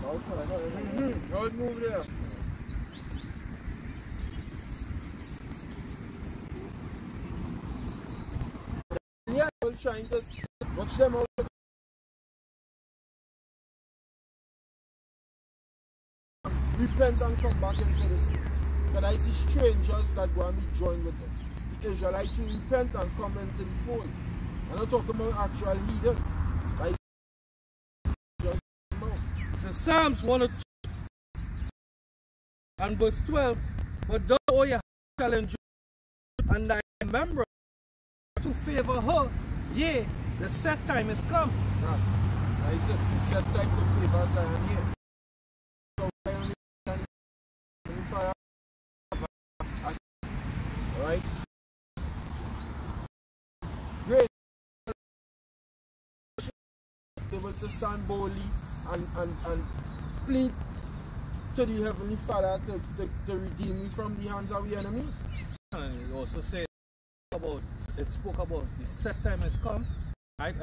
Good move there. Yeah, I was trying to watch them out. Repent and come back into this. But I see strangers that go and be joined with them. The Israelites who repent and come into the fold. I'm not talking about actual heathen. Like just so Psalms 102 and verse 12. But thou, O Yahweh, shall enjoy, and thy remember to favor her. Yea, the set time is come. right. I said the set time to favor Zion here. Right? Great. Able to stand boldly and plead to the Heavenly Father to redeem me from the hands of the enemies. And it also said about, it spoke about the set time has come, right?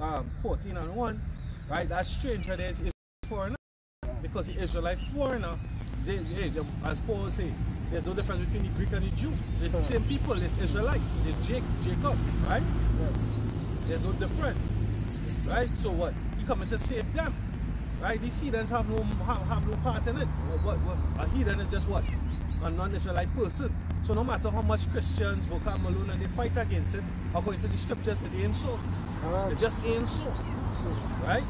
And 14 and 1, right? That stranger there is foreigner, because the Israelite foreigner, they, as Paul say, there's no difference between the Greek and the Jew. It's the same people, it's Israelites, it's Jacob, right? There's no difference, right? So what? He coming to save them, right? These heathens have no part in it. A heathen is just what? A non-Israelite person. So no matter how much Christians, Vocab Malone, and they fight against it, according to the scriptures, it ain't so. It just ain't so, right?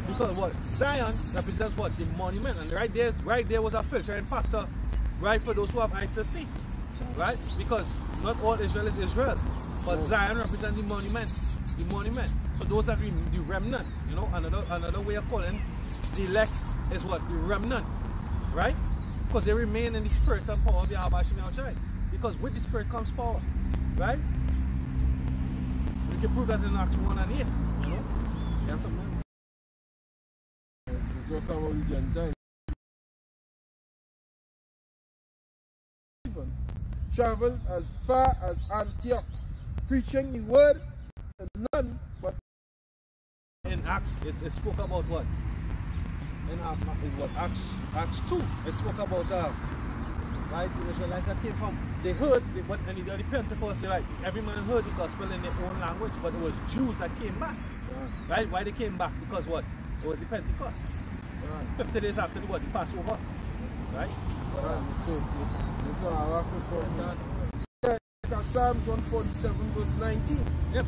Because what? Zion represents what? The monument. And right there was a filtering factor, right, for those who have eyes to see, right? Because not all Israel is Israel, but Zion represents the monument. The monument. So those that the remnant, you know, another way of calling the elect is what? The remnant, right? Because they remain in the spirit and power of the Yahweh Shemel. Because with the spirit comes power, right? We can prove that in Acts 1 and 8, you know? Yes, something. Talk about the Gentiles. Travel as far as Antioch, preaching the word to none but. In Acts, it spoke about what? In Acts 2, it spoke about right, the Israelites that came from, they heard, and the Pentecost, right, every man heard the gospel in their own language, but it was Jews that came back, right? Why they came back? Because what? It was the Pentecost. 50 days after the Passover, right? Psalms 147 verse 19. Yep,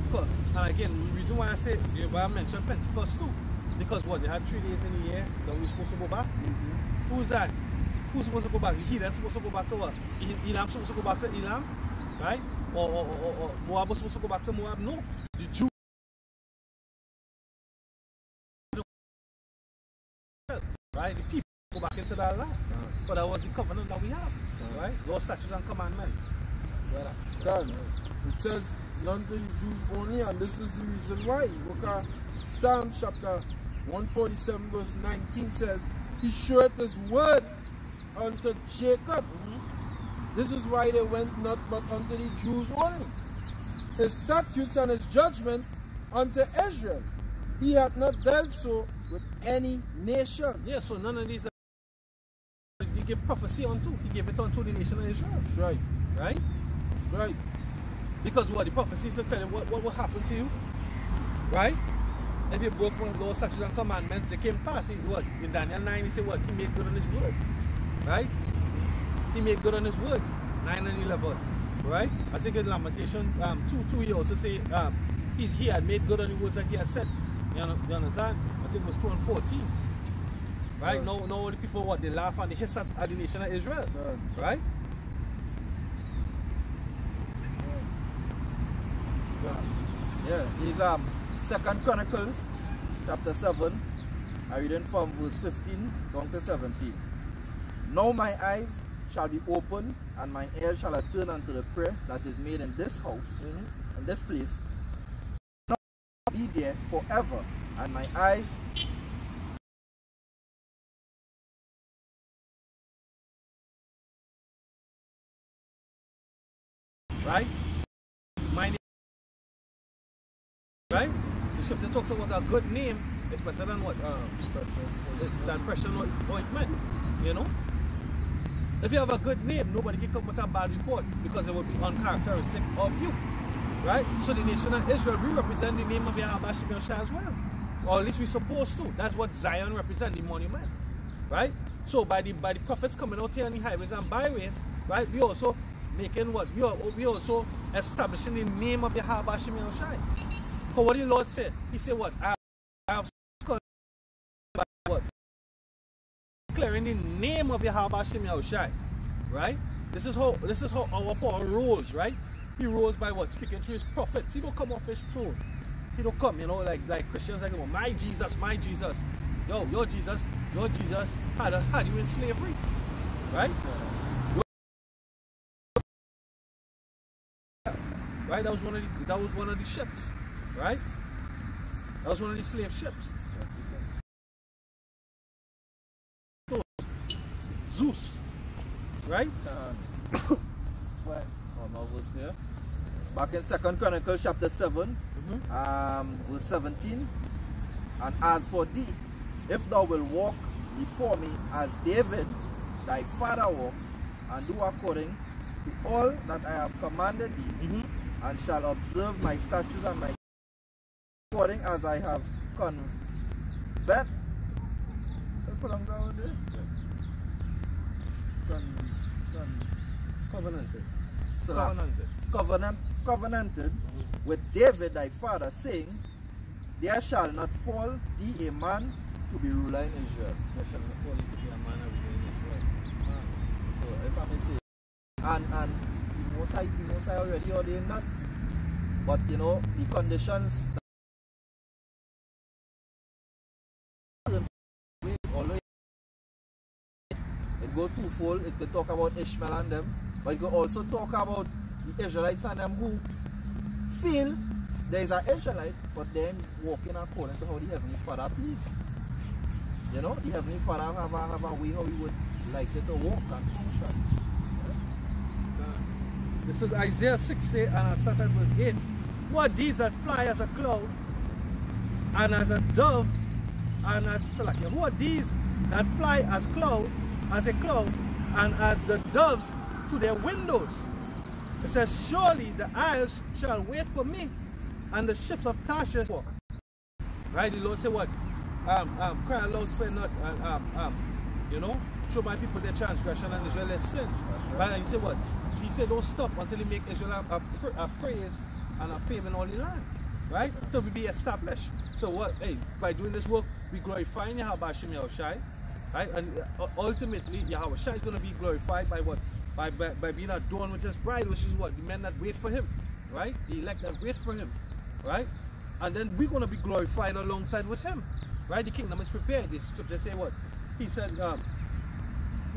and again, the reason why I mentioned Pentecost too, because what? They had 3 days in the year that we were supposed to go back. Who's that? Who's supposed to go back? Heathen supposed to go back to what? Elam supposed to go back to Elam, right? Or Moab was supposed to go back to Moab? No. The Jews, right? The people go back into that land. So that was the covenant that we have, right? Those statutes and commandments. Done. It says none to the Jews only, and this is the reason why. Look at Psalm chapter 147 verse 19 says, He showed His word unto Jacob. This is why they went not but unto the Jews only. His statutes and His judgment unto Israel. He had not dealt so with any nation. Yeah, so none of these He gave prophecy unto. He gave it unto the nation of Israel. Right. Right? Right. Because what? The prophecy is to tell you what will happen to you. Right? If you broke one of those statutes and commandments, they came past. What? In Daniel 9, he said what? He made good on His word. Right? He made good on His word. 9 and 11. Right? I think in Lamentation 2 he also say he had made good on the words that he had said. You understand? I think it was 2 and 14. Right? No, the people what? They laugh and they hiss at the nation of Israel. Right? Yeah, these 2nd Chronicles chapter 7, I read in from verse 15 down to 17. Now my eyes shall be open, and my ears shall attend unto the prayer that is made in this house, in this place. Now be there forever, and my eyes right? My name Right? The scripture talks about a good name is better than what? Than precious ointment. You know? If you have a good name, nobody can come with a bad report because it will be uncharacteristic of you. Right? So the nation of Israel, we represent the name of Yahweh Shem Yahushua as well. Or at least we're supposed to. That's what Zion represents, the monument. Right? So by the prophets coming out here on the highways and byways, right, we also making what? We also establishing the name of Yahweh Shem Yahushua. Because what the Lord said, He said what? I have by what? Declaring the name of Yahweh Shem Yahushua. Right? This is how our Paul rules, right? He rules by what? Speaking through his prophets. He don't come off his throne. He don't come, you know, like Christians like, my Jesus, my Jesus. Yo, your Jesus had you in slavery. Right? Right? That was one of the ships. Right? That was one of the slave ships. Zeus. Right? What? Verse here. Back in 2 Chronicles chapter 7, verse 17. And as for thee, if thou wilt walk before me as David, thy father walked, and do according to all that I have commanded thee, and shall observe my statutes and my according as I have covenanted. Covenanted with David thy father, saying, there shall not fall thee a man to be ruler in Israel. There shall not fall thee to be a man in Israel. So if I may say, and the Most High already ordained that, but you know the conditions although it go twofold. It could talk about Ishmael and them, but it could also talk about the Israelites and them who feel there is an Israelite, but then walking according to how the Heavenly Father please. You know, the Heavenly Father have a way how He would like it to walk and function. This is Isaiah 60 and I start at verse 8. Who are these that fly as a cloud and as a dove and as Salakia? Who are these that fly as a cloud and as the doves to their windows? It says, surely the isles shall wait for me, and the ships of Tarshish walk. Right? The Lord said what? Cry aloud, spare not, you know, show my people their transgression and Israel their sins. Right? And He said what? He said don't stop until He make Israel a praise and a fame in all the land. Right? So we be established. So what? Hey, by doing this work, we glorifying Yahweh Shem Yahushua. Right? And ultimately, Yahweh Shai is going to be glorified by what? By being adorned with His bride, which is what? The men that wait for Him. Right? The elect that wait for Him. Right? And then we're going to be glorified alongside with Him. Right? The kingdom is prepared. The scripture say what? He said,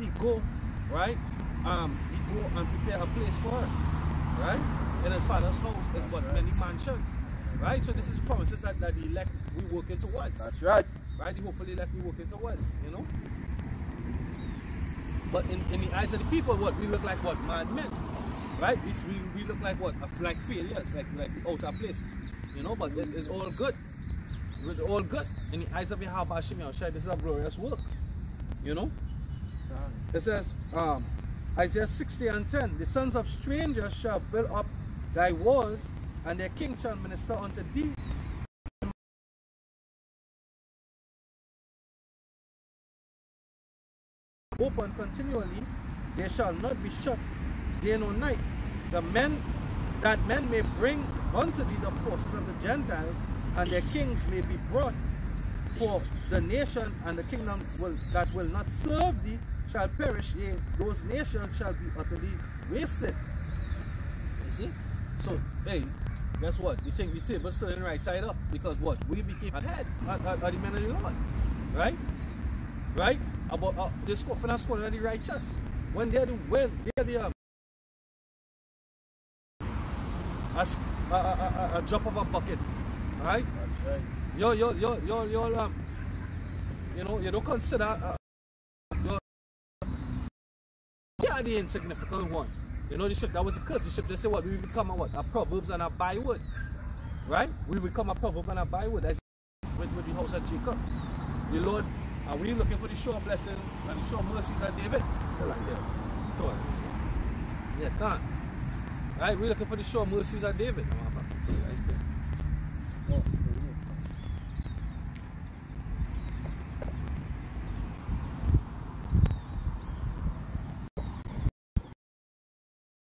He go, right? He go and prepare a place for us. Right? In His Father's house is what? Many mansions. Right? So this is promises that the elect we work into towards. That's right. Right? The hopefully elect we work into towards, you know? But in the eyes of the people, what? We look like what? Madmen. Right? We look like what? Like failures, like out of place. You know, but it's all good. It's all good. In the eyes of Yahweh Shem Yahushua, this is a glorious work. You know? It says, Isaiah 60 and 10, the sons of strangers shall build up thy walls, and their king shall minister unto thee. Open continually, they shall not be shut day nor night. That men may bring unto thee the forces of the Gentiles, and their kings may be brought. For the nation and the kingdom that will not serve thee shall perish, yea, those nations shall be utterly wasted. You see? So, hey, guess what? You think the table's still in the right side up? Because what? We became ahead at the men of the Lord. Right? Right? About they scoffing and scoring at the righteous. When they're the a drop of a bucket. Right? That's right. You know, you don't consider you are the insignificant one. You know, the ship that was a curse. The ship they say what? We become a what? A proverbs and a byword. right? We become a proverb and a byword as with the house of Jacob. The Lord, are we looking for the sure blessings and the sure mercies of David? So like that. Yeah, can't. Right? We're looking for the sure mercies of David.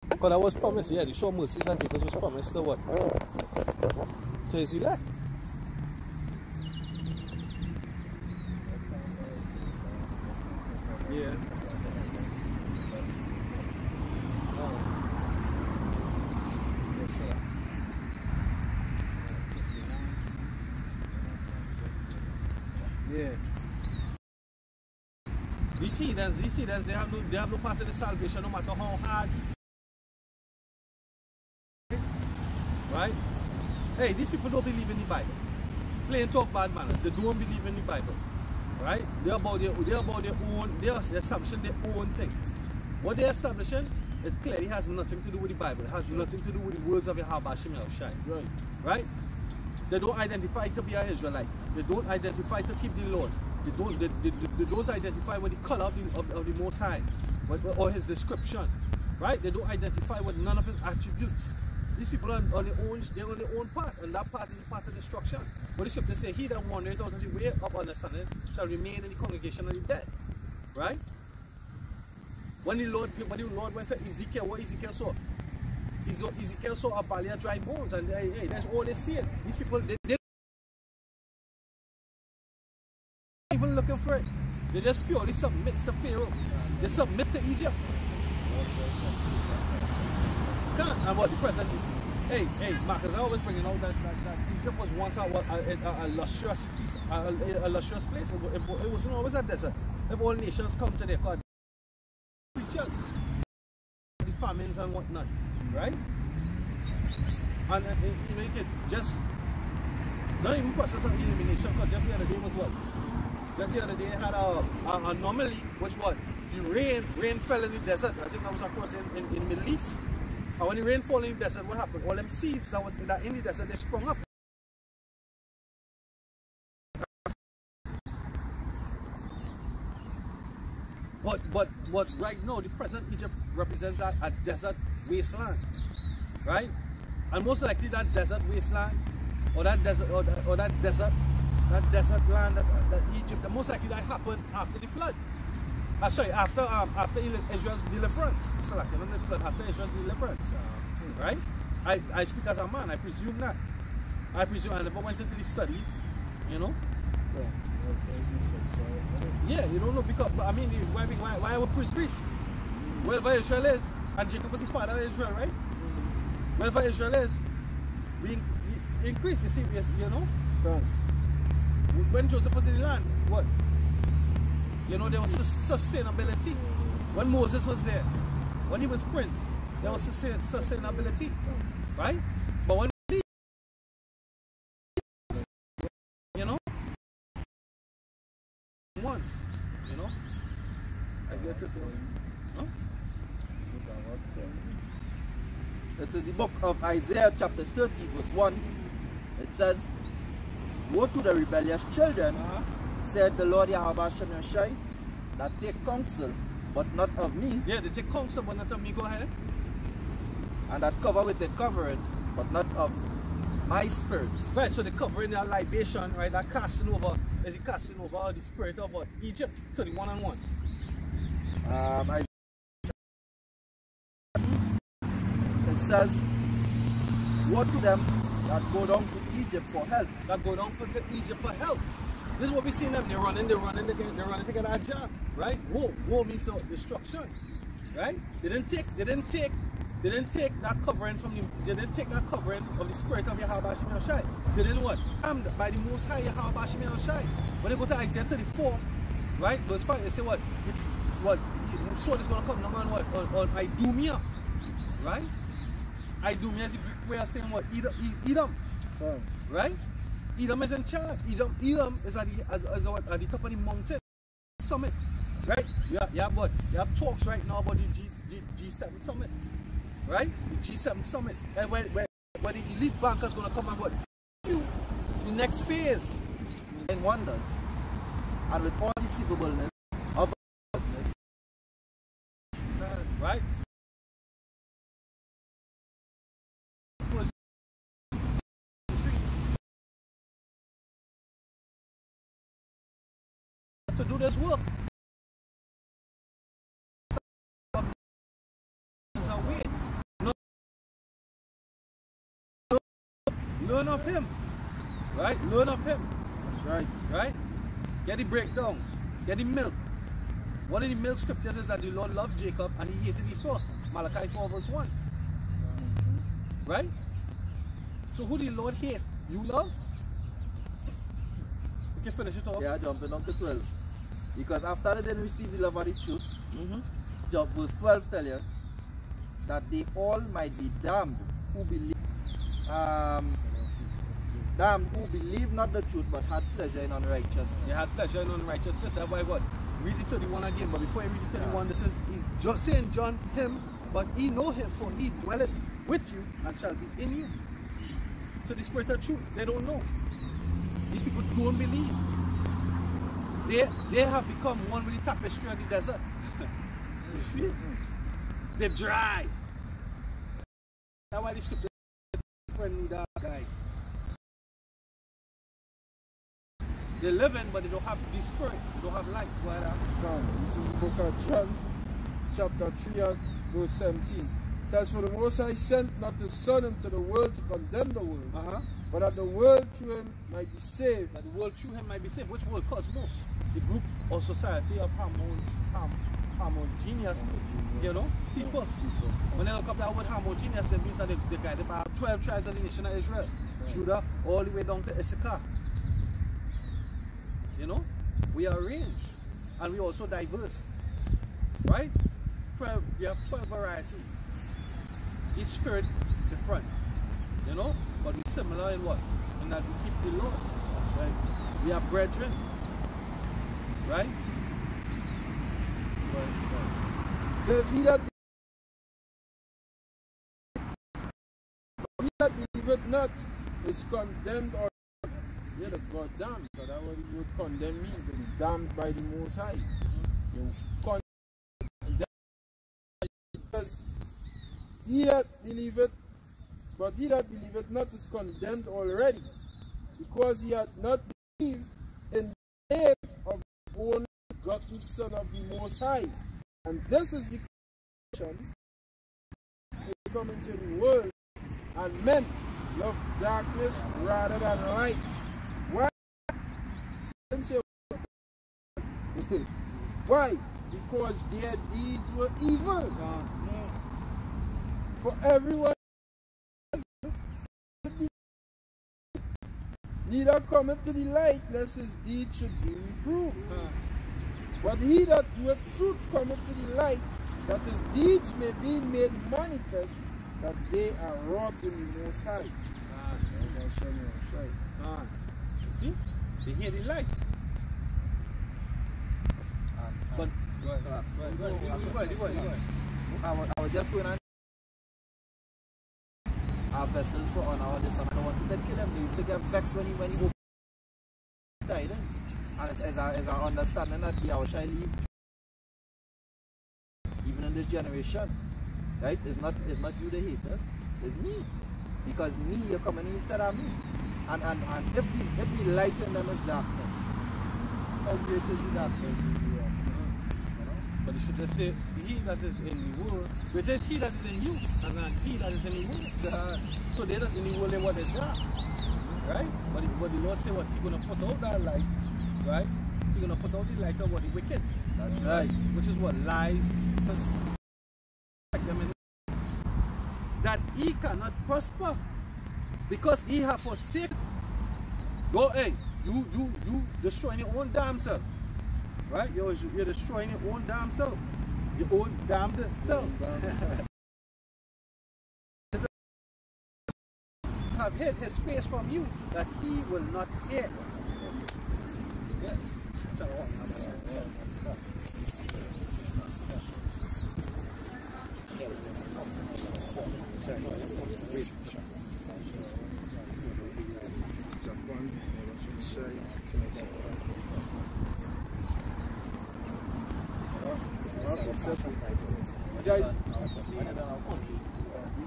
Because I was promised, yeah, the sure mercies of David was promised to what? To his elect. Yeah. Yeah. You see then they have no part of the salvation no matter how hard. Right? Hey, these people don't believe in the Bible. Plain talk bad manners. They don't believe in the Bible. Right? They're establishing their own thing. What they're establishing, it clearly has nothing to do with the Bible. It has nothing to do with the words of Yahweh Hashem El Shai. Right. Right? They don't identify to be an Israelite. They don't identify to keep the laws. They don't identify with the color of the Most High or his description. Right? They don't identify with none of his attributes. These people are on their own part, and that part is a part of destruction. But the scripture says, he that wandereth out of the way of understanding shall remain in the congregation of the dead. Right? When the Lord went to Ezekiel, what Ezekiel saw? Ezekiel saw a valley of dry bones, and hey, that's all they see. These people, they're not even looking for it. They just purely submit to Pharaoh. They submit to Egypt. And what the present? Hey, Marcus, I always bringing out that Egypt was once a lustrous place. It wasn't always a desert. If all nations come to their God, preachers, the famines and whatnot, right? And you know, you can just not even process of elimination, because just the other day was what? Just the other day had an anomaly, which what? The rain fell in the desert. I think that was across in the Middle East. And when the rain fell in the desert, what happened? All them seeds that was in the desert, they sprung up. But right now, the present Egypt represents a desert wasteland, right? And most likely that desert wasteland, or that desert land, that Egypt, most likely that happened after the flood. After Israel's deliverance. So like, after Israel's deliverance, right? I speak as a man. I presume that. I never went into the studies, you know. Yeah, you don't know, because I mean, why would priest? Wherever Israel is, and Jacob was the father of Israel, right? Wherever Israel is, we increase. You see, you know. When Joseph was in the land, what? You know, there was sustainability. When Moses was there, when he was prince, there was sustainability, right? But when he, you know, once, you know, Isaiah 30, huh? This is the book of Isaiah chapter 30 verse 1. It says, woe to the rebellious children, said the Lord Yahweh Hashem Yashai, that take counsel, but not of me. Yeah, they take counsel, but not of me. Go ahead. And that cover with the covering, but not of my spirit. Right, so the covering, their libation, right, that casting over, is it casting over the spirit of what? Egypt, to the one-on-one. It says, woe to them that go down to Egypt for help. That go down to Egypt for help. This is what we see them. They're running to get our job, right? Woe means destruction, right? They didn't take that covering from him. They didn't take that covering of the spirit of Yahweh Hashem El Shai. They didn't what? Armed by the Most High Yahweh Hashem El Shai. When they go to Isaiah 34, right? Verse 5, they say what? His sword is going to come down on what? On Idumea, right? Idumea is the Greek way of saying what? Edom, right? Edom is in charge. Edom is at the top of the mountain summit, right? You have talks right now about the G7 summit, right? The G7 summit, where the elite bankers going to come and what? you the next phase. And wonders. And with all deceivableness of business. Right? To do this work. Learn of him. Right? Learn of him. That's right. Right? Get the breakdowns. Get the milk. One of the milk scriptures is that the Lord loved Jacob and he hated Esau. Malachi 4 verse 1. Right? So who did the Lord hate? You love? You can finish it off. Yeah, jumping on to 12. Because after they didn't receive the love of the truth, verse 12 tell you that they all might be damned who believe not the truth but had pleasure in unrighteousness. They had pleasure in unrighteousness. That's why God read the 31 again. But before you read the 31, this is he's just saying John him, but he know him, for he dwelleth with you and shall be in you. So the spirit of truth, they don't know. These people don't believe. They have become one with the tapestry of the desert. You see? They're dry. That's why the scripture is friendly that guy. They're living, but they don't have the spirit. They don't have life. This is the book of John, chapter 3 and verse 17. It says, for the Most High sent not the Son into the world to condemn the world, but that the world through him might be saved. That the world through him might be saved. Which world? Cosmos. The group or society of homogeneous, you know, people. When they look up that word homogeneous, it means that they're guided by 12 tribes of the nation of Israel. Judah all the way down to Issachar. You know, we are arranged and we also diverse, right? We have 12 varieties. Each spirit different, you know, but we're similar in what? In that we keep the laws. That's right. We are brethren, right? Says he that believeth not is condemned or yeah, the God damned, because that what he would condemn me, but he's damned by the Most High. You condemn because he that believeth, but he that believeth not is condemned already, because he had not believed in the name of the only begotten Son of the Most High. And this is the condition to come into the world, and men love darkness rather than light. Why? Why? Because their deeds were evil. For everyone neither cometh to the light, lest his deed should be reproved. But he that doeth truth cometh to the light, that his deeds may be made manifest, that they are wrought in the Most High. See? They hear the light. But go ahead. I was just going on our vessels for honor all this, and I wanted to kill him. They used to get vexed when he opened guidance. And as our understanding that how shall I leave even in this generation, right? It's not you the hater, it's me. Because me, you're coming instead of me. And if the light in them is darkness, how great is the darkness? But it should just say, he that is in the world, which is he that is in you, and not he that is in the world. So they're not in the world, they what is dark. Right? But the Lord said what? He's going to put out that light. Right? He's going to put out the light of what? The wicked. That's right. Which is what? Lies. That he cannot prosper because he have forsaken. Go, hey, you destroying your own damn self. Right? You're destroying your own damn self. Your own damned self. Have hid his face from you that he will not hear. Yeah.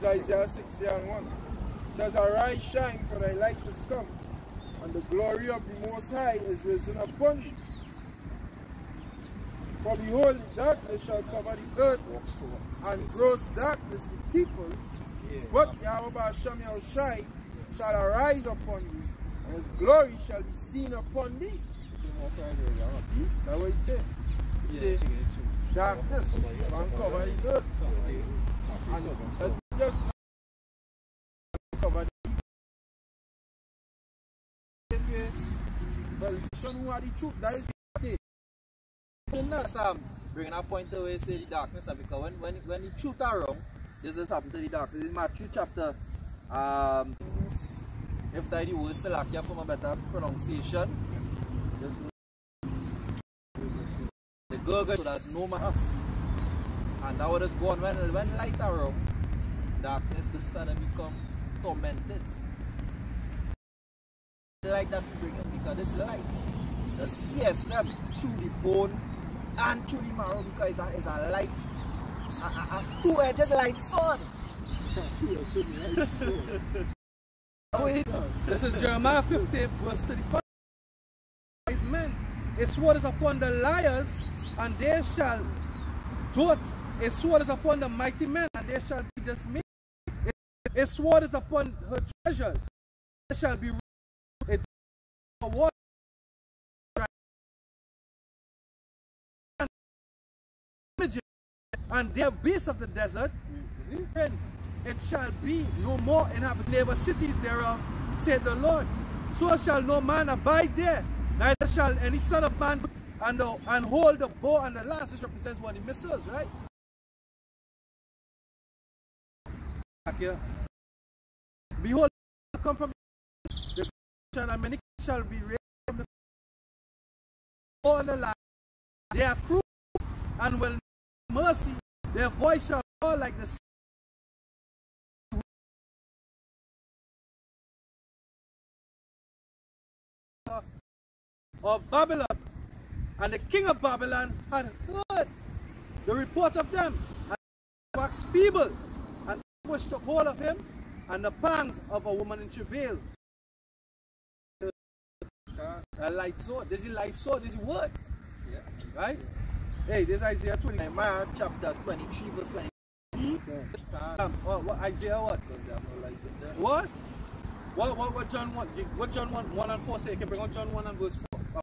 It's Isaiah 60:1. It says, arise, shine, for thy light is come, and the glory of the Most High is risen upon thee. For behold, the darkness shall cover the earth, and gross darkness the people. But Yahweh Hashem Yahushai shall arise upon thee, and his glory shall be seen upon thee. See? That's what he said. He said, darkness can cover the earth. And just cover the earth. Well, show me what the truth, that is the state. Bringing a point away, say the darkness, because when the truth are wrong, this is happened to the darkness. In Matthew chapter, if I the word Salakia from a better pronunciation, the Gurgle so that no man us. And that was born when light are wrong, darkness the stand and become tormented. Like that we bring it because it's light. Yes, that's through the bone and through the marrow because it's a light, a two-edged light sword. This is Jeremiah 50 verse 35. Wise men, a sword is upon the liars, and they shall dote. A sword is upon the mighty men, and they shall be dismayed. A sword is upon her treasures, they shall be a water. And their beasts of the desert, it shall be no more inhabited neighbor cities thereof, said the Lord. So shall no man abide there, neither shall any son of man and hold the bow and the lance, which represents one of the missiles, right? Here. Behold, come from the and many shall be raised from the bow and the lance. They are cruel and will mercy, their voice shall fall like the sea of Babylon. And the king of Babylon had heard the report of them, and waxed feeble, and anguish took hold of him, and the pangs of a woman in travail. A light sword, this is light sword, this is word. Yeah. Right? Hey, this is Isaiah 20. Jeremiah chapter 23 verse 20. What Isaiah what? What? What John 1? What John 1 and 4 say? You can bring on John 1 and verse 4.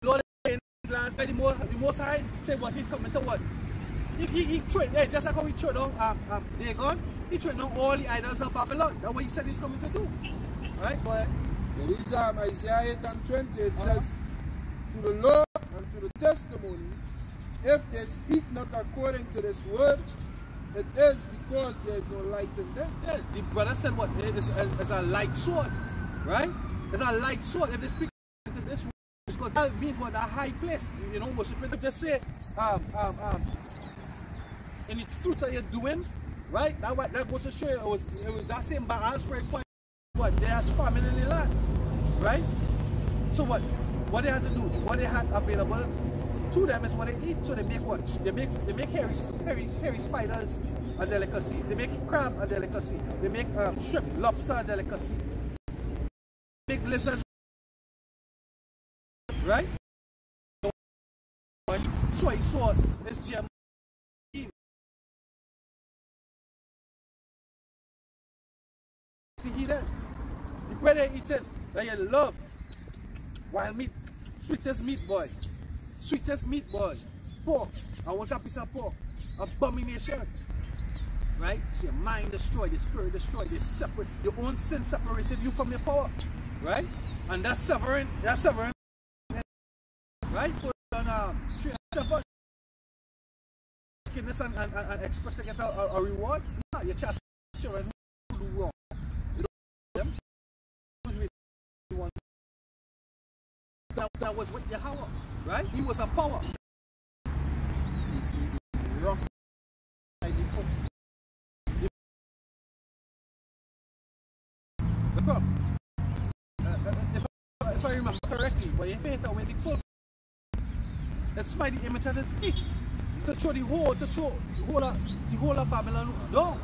Lord, in his last night, the Most High said what he's coming to what? He tried, hey, just like how he tried down Dagon, he tried down all the idols of Babylon. That's what he said he's coming to do. Right? Go ahead. There is Isaiah 8 and 20. It says, to the law and to the testimony, if they speak not according to this word, it is because there is no light in them. Yeah, the brother said what? It's a light sword, right? It's a light sword. If they speak to this word, because that means what? A high place, you know, worshiping. If they say, in the fruits that you're doing, right? That goes to show you it was that same Baal spirit point. What? There's famine in the land, right? So what? What they had to do, what they had available to them is what they eat. So they make what? They make hairy spiders a delicacy. They make crab a delicacy. They make shrimp, lobster a delicacy. They make lizards, right? Soy sauce is GM. See that? The bread they eating that you love. Wild meat, sweetest meat boy, pork. I want a piece of pork, abomination, right? So your mind destroyed, the spirit destroyed, they separate, your own sin separated you from your power, right? And that's severing, right? Put on 3 7 wickedness and expect to get a reward. No, you're just children who do wrong. You don't them. That was with Yahweh, right? He was a power. Wrong. The problem. If I remember correctly, when you paint away the full, it's by the image of his feet. to throw the whole of Babylon down.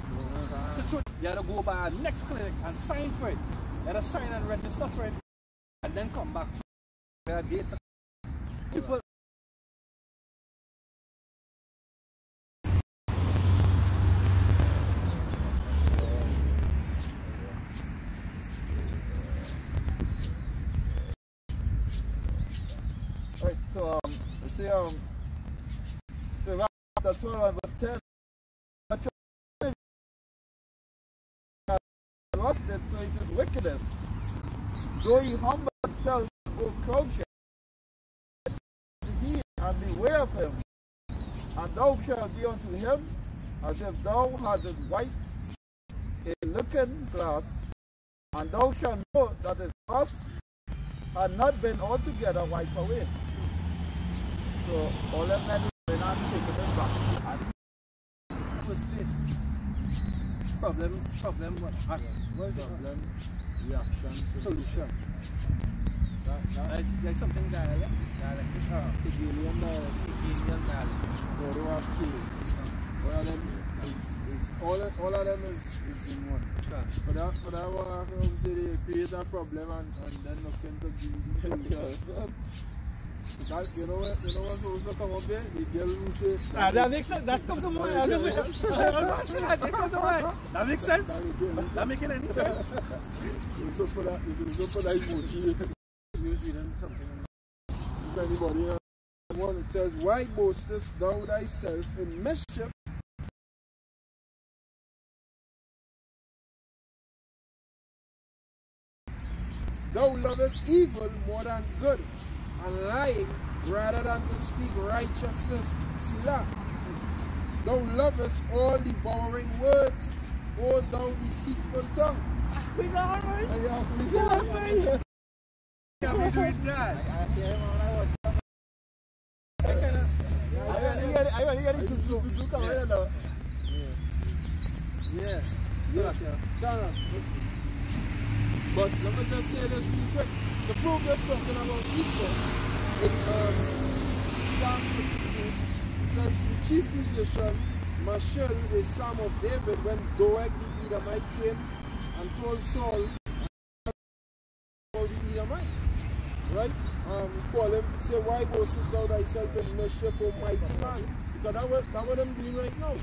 To throw, you had to go by our next clinic and sign for it. You had to sign and register for it, and then come back to a date. People. Right, so you see so chapter 12 verse 10. Lost it, so he says wickedness. Though he humble himself, go crouch he and beware of him, and thou shalt be unto him as if thou hadst wiped a looking glass, and thou shalt know that his past had not been altogether wiped away. So all of them are not taking it back. What's this? Problem, what? What is the problem? Reaction, Solution. There's something dialect. Hegelian dialect. All of them all of them is in one. But that one obviously they create a problem and then looking to give the solution. That, you know what's supposed to come up there? The girl who says that makes sense. That comes to mind. That makes sense. That making any sense? You should put that emoji. Usually something. If anybody one it says, why boastest thou thyself in mischief? Thou lovest evil more than good, and lying rather than to speak righteousness. Sila. Thou lovest all devouring words, O thou deceitful tongue. We got right. We got right. Can we do it right? I want to get it to come right now. Yeah. But let me just say this real quick. The proof that's talking about Easter in Psalm 52 says the chief musician Mashal, a psalm of David, when Doeg the Edomite came and told Saul about the Edomites. Right? Call him, say, why boastest thou thyself in mischief, O mighty man? Because that's what I'm doing right now.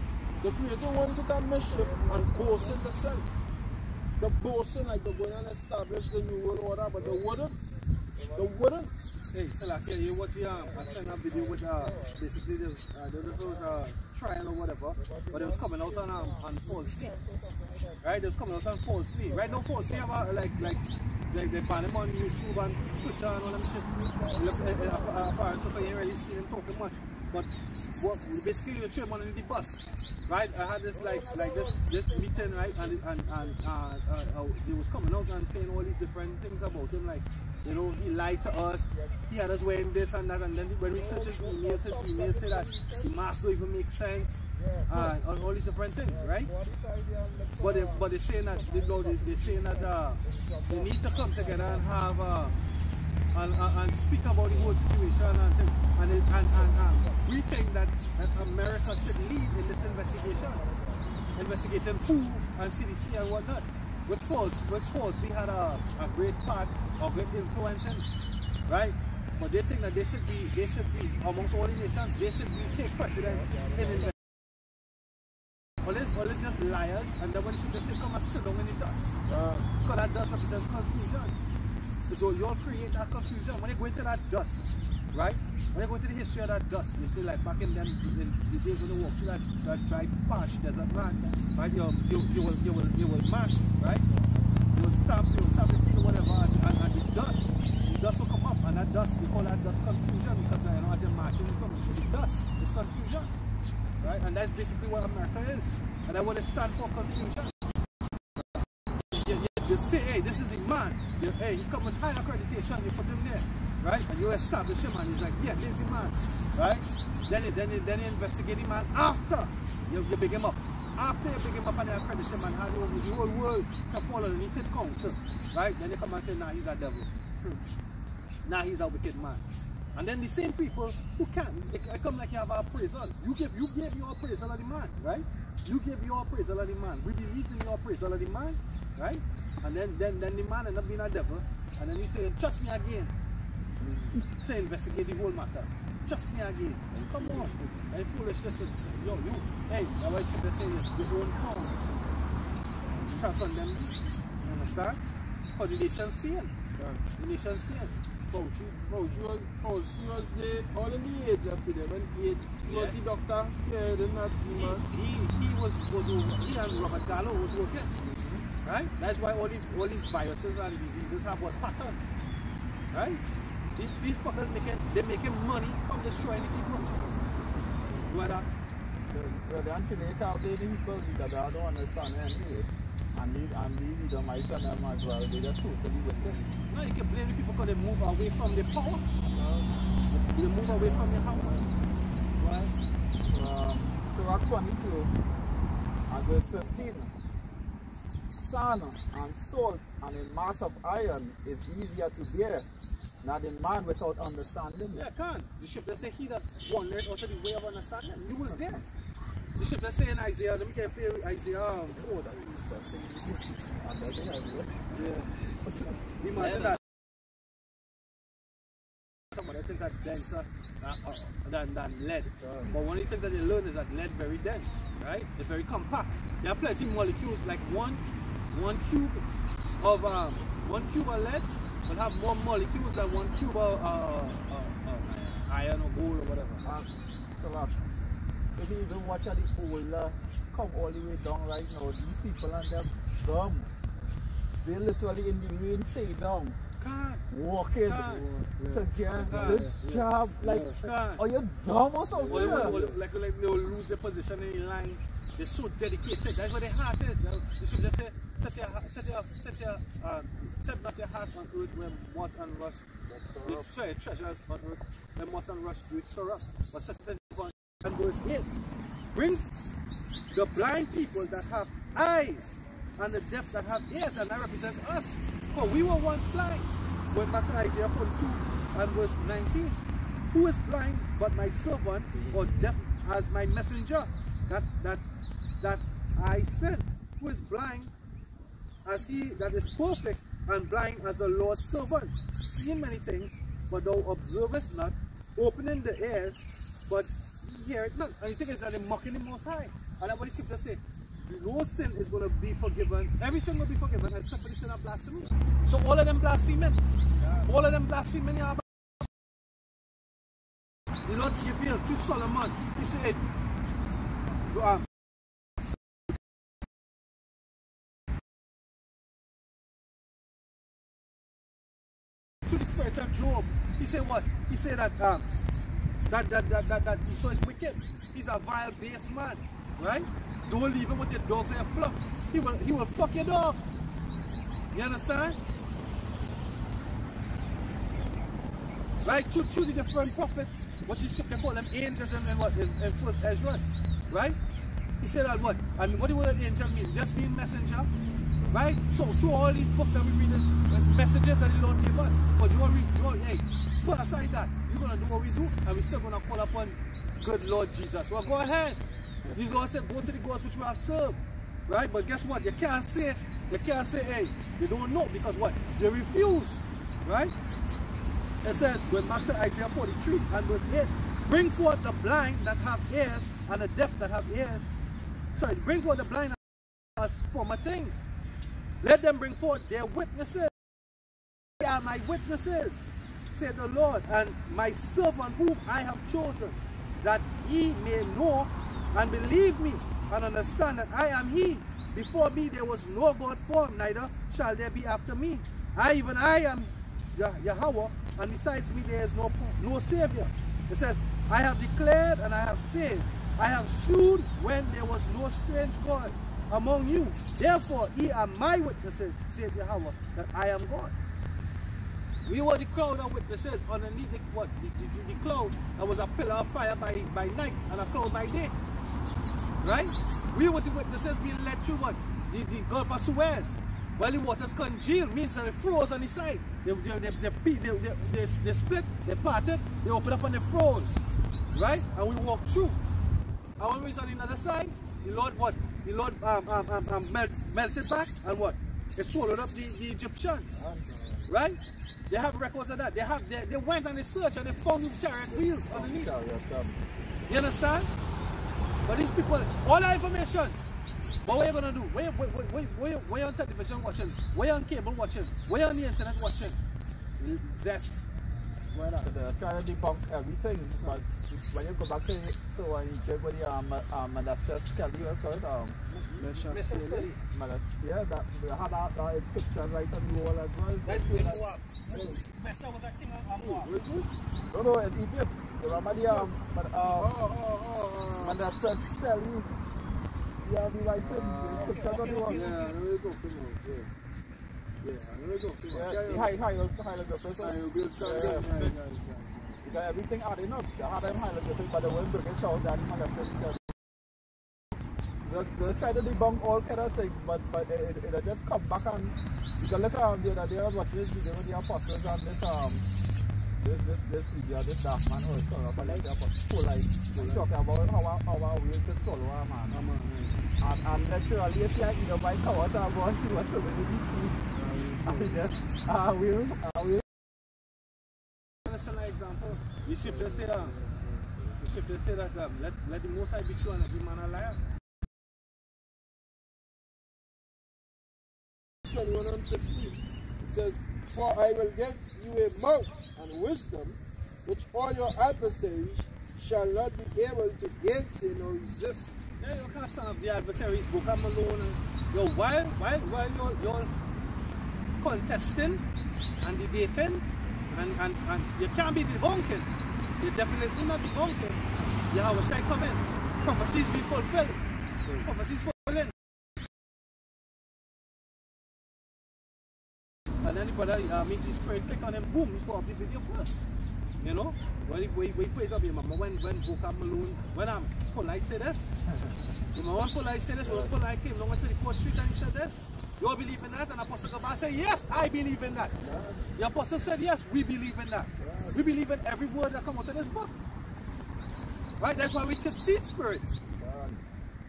The Creator wants it to mischief and boasting themselves. The boasting like they're going and establish the new world order, but they wouldn't. They wouldn't. Hey, so like, you watch I sent a video with basically there was trial or whatever, but it was coming out on false sleep. Right? It was coming out on false sleep. Right now false sleep about like they ban him on YouTube and Twitter and all them shit. Apparently so you ain't really seen him talking much. But what basically the train on in the bus, right? I had this this meeting, right, and he was coming out and saying all these different things about him, like, you know, he lied to us, he had us wearing this and that, and then when we searched his email said that the mask don't even make sense, and all these different things, right? But they're saying that they're saying that they need to come together and have and speak about the whole situation and we think that America should lead in this investigation, investigating who and CDC and whatnot. With false, we had a great part of great influence, right? But they think that they should be amongst all the nations. They should take precedence in investigation. All it's just liars, and then when you just say come and sit down in the dust, because that dust represents confusion. So you'll create that confusion when you go into that dust, right? When you go into the history of that dust, you see, like back in the days when you walk through that dry patch desert land, right? You will march, right? You will stamp your feet or whatever, and the dust will come up, and that dust, we call that dust confusion, because you know, as you're marching, you come into the dust, it's confusion, right? And that's basically what America is, and that's what it stands for, confusion. You say, hey, this is a man. Hey, he come with high accreditation, you put him there, right? And you establish him, and he's like, yeah, there's the man, right? Then you investigate him, man. After you big him up, after you big him up and you accredit him and hand over the whole world to fall underneath his counsel, right? Then you come and say, nah, he's a devil. Nah, he's a wicked man. And then the same people who can't, they come like you have a appraisal. You gave your appraisal of the man, right? You gave your appraisal of the man. We believe in your appraisal of the man, right? And then the man ended up being a devil. And then you say, trust me again. To investigate the whole matter. Trust me again. Come on. And foolishness. Yo, hey, that's why they say your own tongues. Transform them. You understand? For the nation sin. The nation sin. Bro, she was there all in the age after them, and age was the doctor scared and not the man. He and Robert Gallo was working. Right? That's why all these viruses and diseases have what pattern. Right? These fuckers making money from destroying the people. Brother. The anti-nature out there, the people that I don't understand anyway. And these Edomites and them as well, they just totally wicked. No, you can blame the people because they move away from the power. They move away from your house. Right? So Act 22 and verse 15. Sand and salt and a mass of iron is easier to bear than a man without understanding. Yeah, can't. The ship that say he that wandered out of the way of understanding. You was there. The ship that say in Isaiah, let me get Isaiah 4. Yeah. Imagine that. Some of the things are denser than lead. But one of the things that they learn is that lead very dense, right? It's very compact. There are plenty of molecules, like one cube of lead will have more molecules than 1 cube of iron or gold or whatever. So if you even watch how the oil come all the way down right now, these people and them dumb. They literally in the rain stay down. Walking to get this job. Like, are you dumb or something? Like they will lose their position in the line. They're so dedicated. That's what their heart is. You should just say, set not your heart on earth where moth and rust. Sorry, treasures on earth where moth and rust do it corrupt. But set it on and verse 8. Bring the blind people that have eyes and the deaf that have ears, and that represents us. For we were once blind. Going back to Isaiah 42 and verse 19. Who is blind but my servant, or deaf as my messenger that I sent? Who is blind as he that is perfect, and blind as the Lord's servant, seeing many things, but thou observest not, opening the ears, but ye hear it not. And the thing is that they're mocking the Most High. And that's what the scripture says. No sin is going to be forgiven. Every sin will be forgiven except for the sin of blasphemy. So all of them blaspheming. All of them blaspheming. The Lord revealed to Solomon. He said, to the spirit of Job. He said what? He said that Esau is wicked. He's a vile, base man. Right? Don't leave him with your dogs and your fluff. He will fuck your dog. You understand? Right? Through the different prophets, what she scripture call them angels and what in first Ezra. Right? He said that what? And what do the word angel mean? Just being messenger. Right? So through all these books that we read, there's messages that the Lord gave us. But hey, put aside that. You're gonna do what we do, and we're still gonna call upon good Lord Jesus. Well, go ahead. These Lord said, go to the gods which we have served. Right? But guess what? You can't say, hey, they don't know, because what? They refuse. Right? It says, going back to Isaiah 43 and verse 8, bring forth the blind that have ears and the deaf that have ears. Sorry, bring forth the blind as former things. Let them bring forth their witnesses. They are my witnesses, said the Lord, and my servant whom I have chosen, that ye may know and believe me and understand that I am he. Before me there was no God formed, neither shall there be after me. I am Yahweh, and besides me there is no Savior. It says, I have declared and I have said, I have shewed when there was no strange God among you. Therefore ye are my witnesses, said Yahweh, that I am God. We were the crowd of witnesses underneath the cloud. There was a pillar of fire by night and a cloud by day. Right? We was the witnesses being led through what? The Gulf of Suez. Well, the waters congealed means that they froze on the side. They split, they parted, they opened up and they froze. Right? And we walked through. And when we was on the other side, the Lord what? The Lord melted back and what? It swallowed up the Egyptians. Right? They have records of that. They went and they searched and they found the chariot wheels underneath. You understand? But these people, all that information. But what are you going to do? Where on television watching? Where on cable watching? Where on the internet watching? Zest. They're trying to debunk everything, but when you go back to when you check with the Manasseh Kelly, yeah, that they had that picture right on the wall as well. That's good. Manasseh was a king of Moab. No, in Egypt. Remember the Manasseh Kelly? Yeah, the right thing. Pictures on the wall. Yeah, I know you're talking about. Yeah, I know you're talking about. The hieroglyphs. Because everything adding up. They had them hieroglyphs, but they weren't bringing it out that Manasseh Kelly. They try to debunk all kind of things, but it just come back and you can look at the other day I was watching this video with the apostles and this dark man who is talking about like the apostles talking about how we to follow a man. And literally it's like by cover to about he was so many DC. And just will That's an example. You should just say that let the Most High be true and every man a liar. 21 and 15. It says, "For I will give you a mouth and wisdom, which all your adversaries shall not be able to gainsay nor resist." Yeah, you can't stand up the adversaries, book them alone. While you're contesting and debating, and you can't be debunking. You're definitely not debunking. You have a shy comment. Prophecies be fulfilled. Prophecies fulfilling. And anybody meet the spirit click on them, boom, you put up the video first. You know? When you put it up, you remember when Boca Malone, when Polite said this? You remember when Polite said this? When Polite came along to the 4th Street and he said this? You all believe in that? And Apostle Gabba said, yes, I believe in that. The Apostle said, yes, we believe in that. We believe in every word that comes out of this book. Right? That's why we can see spirits.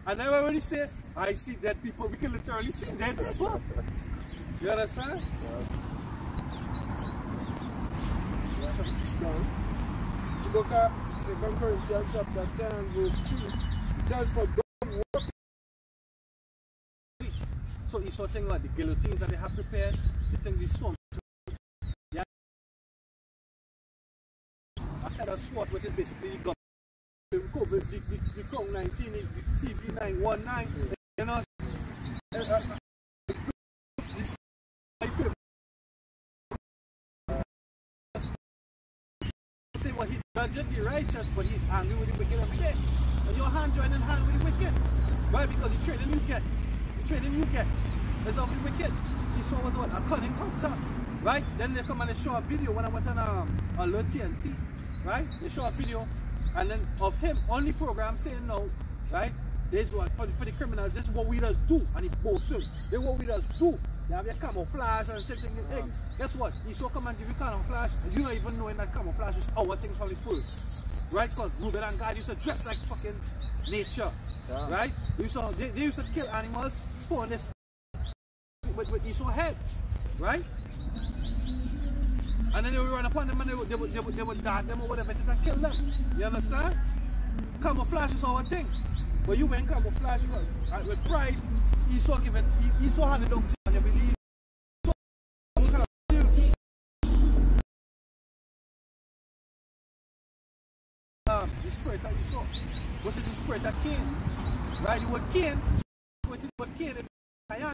And then when we say, I see dead people, we can literally see dead people. You understand? So look at 2 Corinthians chapter 10 and verse 2. It says, "For God work." So you saw things like the guillotines that they have prepared, the things they swung. Yeah. I had a SWAT, which is basically the COVID, the COVID-19, the CV919, you know. Say what he judges the righteous, but he's angry with the wicked every day. And your hand joining hand with the wicked. Why? Because the training you get is of the wicked. He saw was what? A cunning hunter. Right? Then they come and they show a video when I went on Alert TNT. Right? They show a video and then of him on the program saying no. Right? This is what for the criminals, this is what we just do. And he boasted. This is what we just do. They have their camouflage and things. Guess what? He saw come and give you camouflage, and you don't even know in that camouflage is our things from the food. Right? Because Ruben and God used to dress like fucking nature. Yeah. Right? They used to kill animals for this with Esau head. Right? And then they would run upon them and they would dart them or whatever it is and kill them. You understand? Camouflage is our thing. But you went camouflage with pride. Esau handed them to you and you believe. The spirit that you saw. Was it the spirit that Cain? Right? It was Cain. What it was Cain and Diane.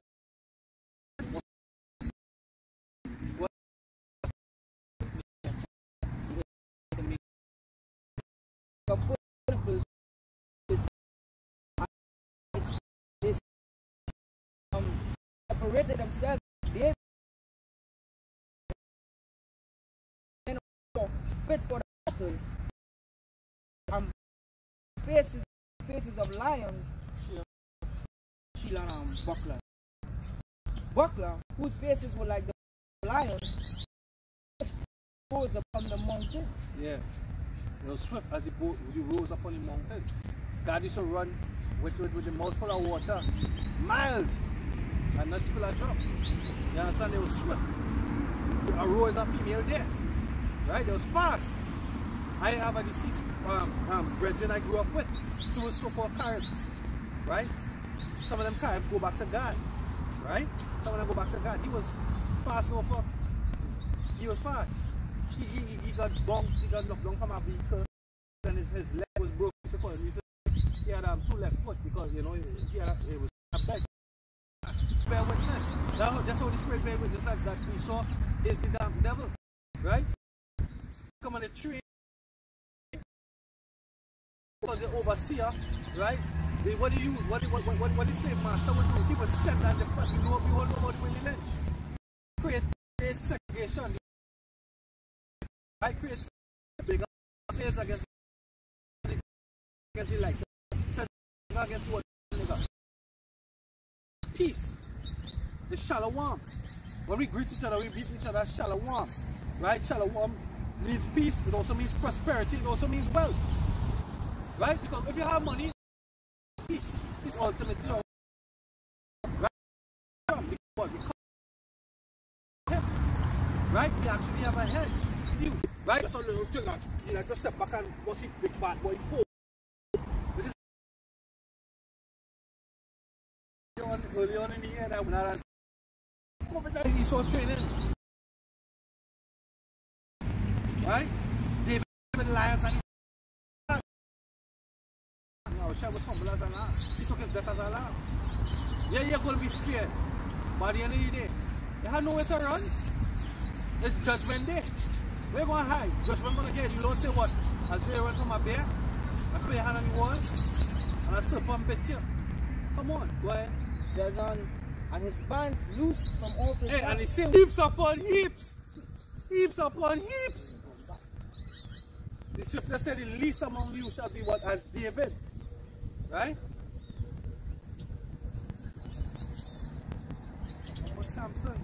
Separated themselves. They fit for the battle. Faces of lions. Shield and buckler. buckler, whose faces were like the lions, rose upon the mountains. Yeah. It was swift as he rose upon the mountain. God used to run with the mouth full of water, miles, and not spill a drop. You understand? It was swift. A roe is a female there. Right? It was fast. I have a deceased brethren I grew up with, who was so-called Caribs. Right? Some of them Caribs go back to God. Right? Some of them go back to God. He was fast over. He was fast. He got bumped, he got knocked down from a vehicle, and his leg was broken. He had 2 left foot because, you know, it was a bed. Bear witness. That's how the Spirit bear witness that we saw is the damn devil. Right? Come on the tree. Was the overseer, right? What do you what the slave master would do? He would set down the front. We all know about Willie Lynch. Create segregation. I create bigger slaves against the like against what peace. The shalom. When we greet each other, we beat each other shalom. Right? Shalom means peace, it also means prosperity, it also means wealth. Right? Because if you have money, peace is ultimately right? Right? We actually have a hedge. Right? Just a little thing that you know, just step back and go see big bad boy poor. This is early on in the year that when I COVID-19 saw training. Right? David Lions and no, Shah was humble as Allah. He took his death as Allah. Yeah, you're going to be scared. But at the end of the day, you have nowhere to run. It's judgment day. We're going to hide. Judgment going to get you. Don't say what? I'll say run from my bear. I put your hand on the wall. And I serpent bit you. Come on, go ahead. Says and his bands loose from all his hey, and he said heaps upon heaps. Heaps upon heaps. The scripture said the least among you shall be what? As David. Right? Or Samson.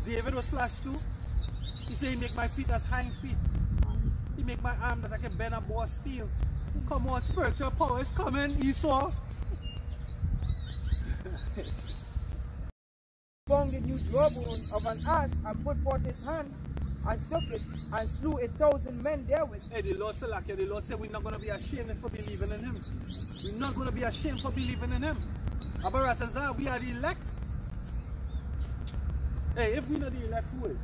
David was flashed too. He said he make my feet as hinds feet. He make my arm that I can bend a bow of steel. Come on, spiritual power is coming, Esau. Found the new jawbone of an ass and put forth his hand and took it and slew 1,000 men therewith. Hey, the Lord said, like, the Lord said we're not going to be ashamed for believing in him. We're not going to be ashamed for believing in him. Abaratazar, we are the elect. Hey, if we're not the elect, who is?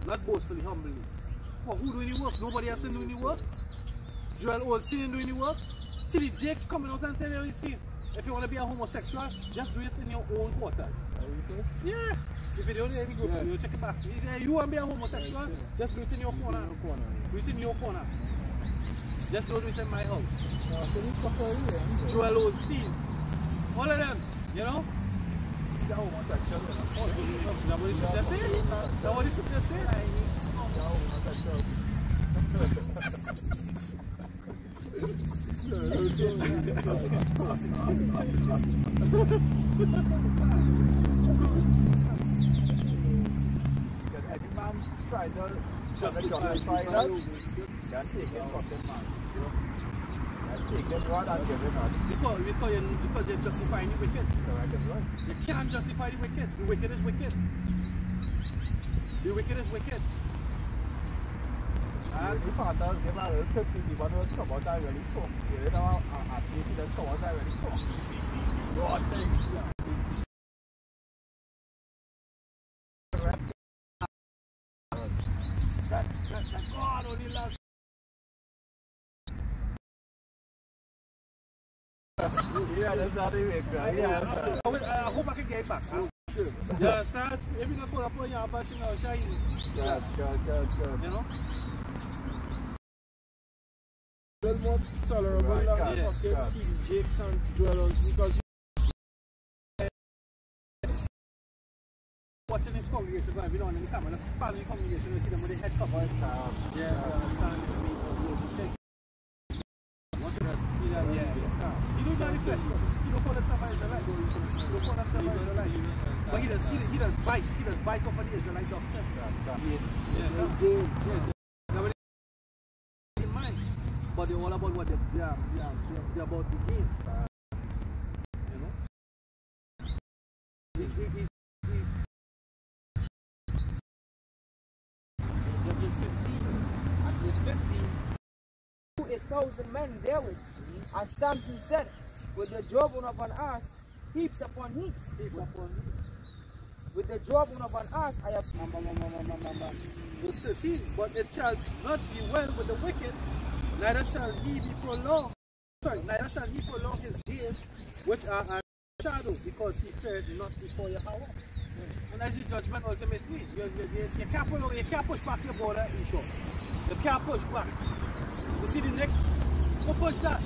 Not boastfully, humbly. Well, who doing the work? Nobody else doing the work? Joel Osteen doing the work? Tilly Jakes coming out and saying, you see, if you want to be a homosexual, just do it in your own quarters. Yeah. If you don't have any group, you check it back. He said, you want to be a homosexual, just do it in your corner. Do it in your corner. Just don't do it in my house. Joel Osteen. All of them, you know? Is that what the scripture say? Is that what the scripture say? Try to justify that. Can take it from them, man. Take them rod and give them rod. Because you're justifying the wicked. Correct, that's right. You can't justify the wicked. The wicked is wicked. The wicked is wicked. The pastor gave a little tip to the one who was come out and really talk. You know, actually, he does come out and really talk. God, thanks. That's God only loves. Yeah, that's not the way. Yeah. I hope I can get it back. Yeah, sir. If you not put up on your back, you know, shine. Good. You know? Well, more tolerable than fucking Steve Jakes and Joel because watching this congregation going on in the camera, that's family congregation, you see them with their head covered. Yeah, you do that in flesh. don't call himself an Israelite, though. He don't call himself an Israelite. But he does bite off of the Israelite doctrine. In mind. But they're all about what they're about the game. You know? Judges 15. At verse 15. 8,000 men therewith. And Samson said, with the jawbone of an ass, heaps upon heaps. With the jawbone of an ass, I have seen. Verse 13. But it shall not be well with the wicked, neither shall he be prolonged. Sorry, neither shall he prolong his days, which are a shadow, because he fared not before Yahweh. And that's the judgment ultimately. You can't push back your border in short. You can't push back. You see the next? Go push that.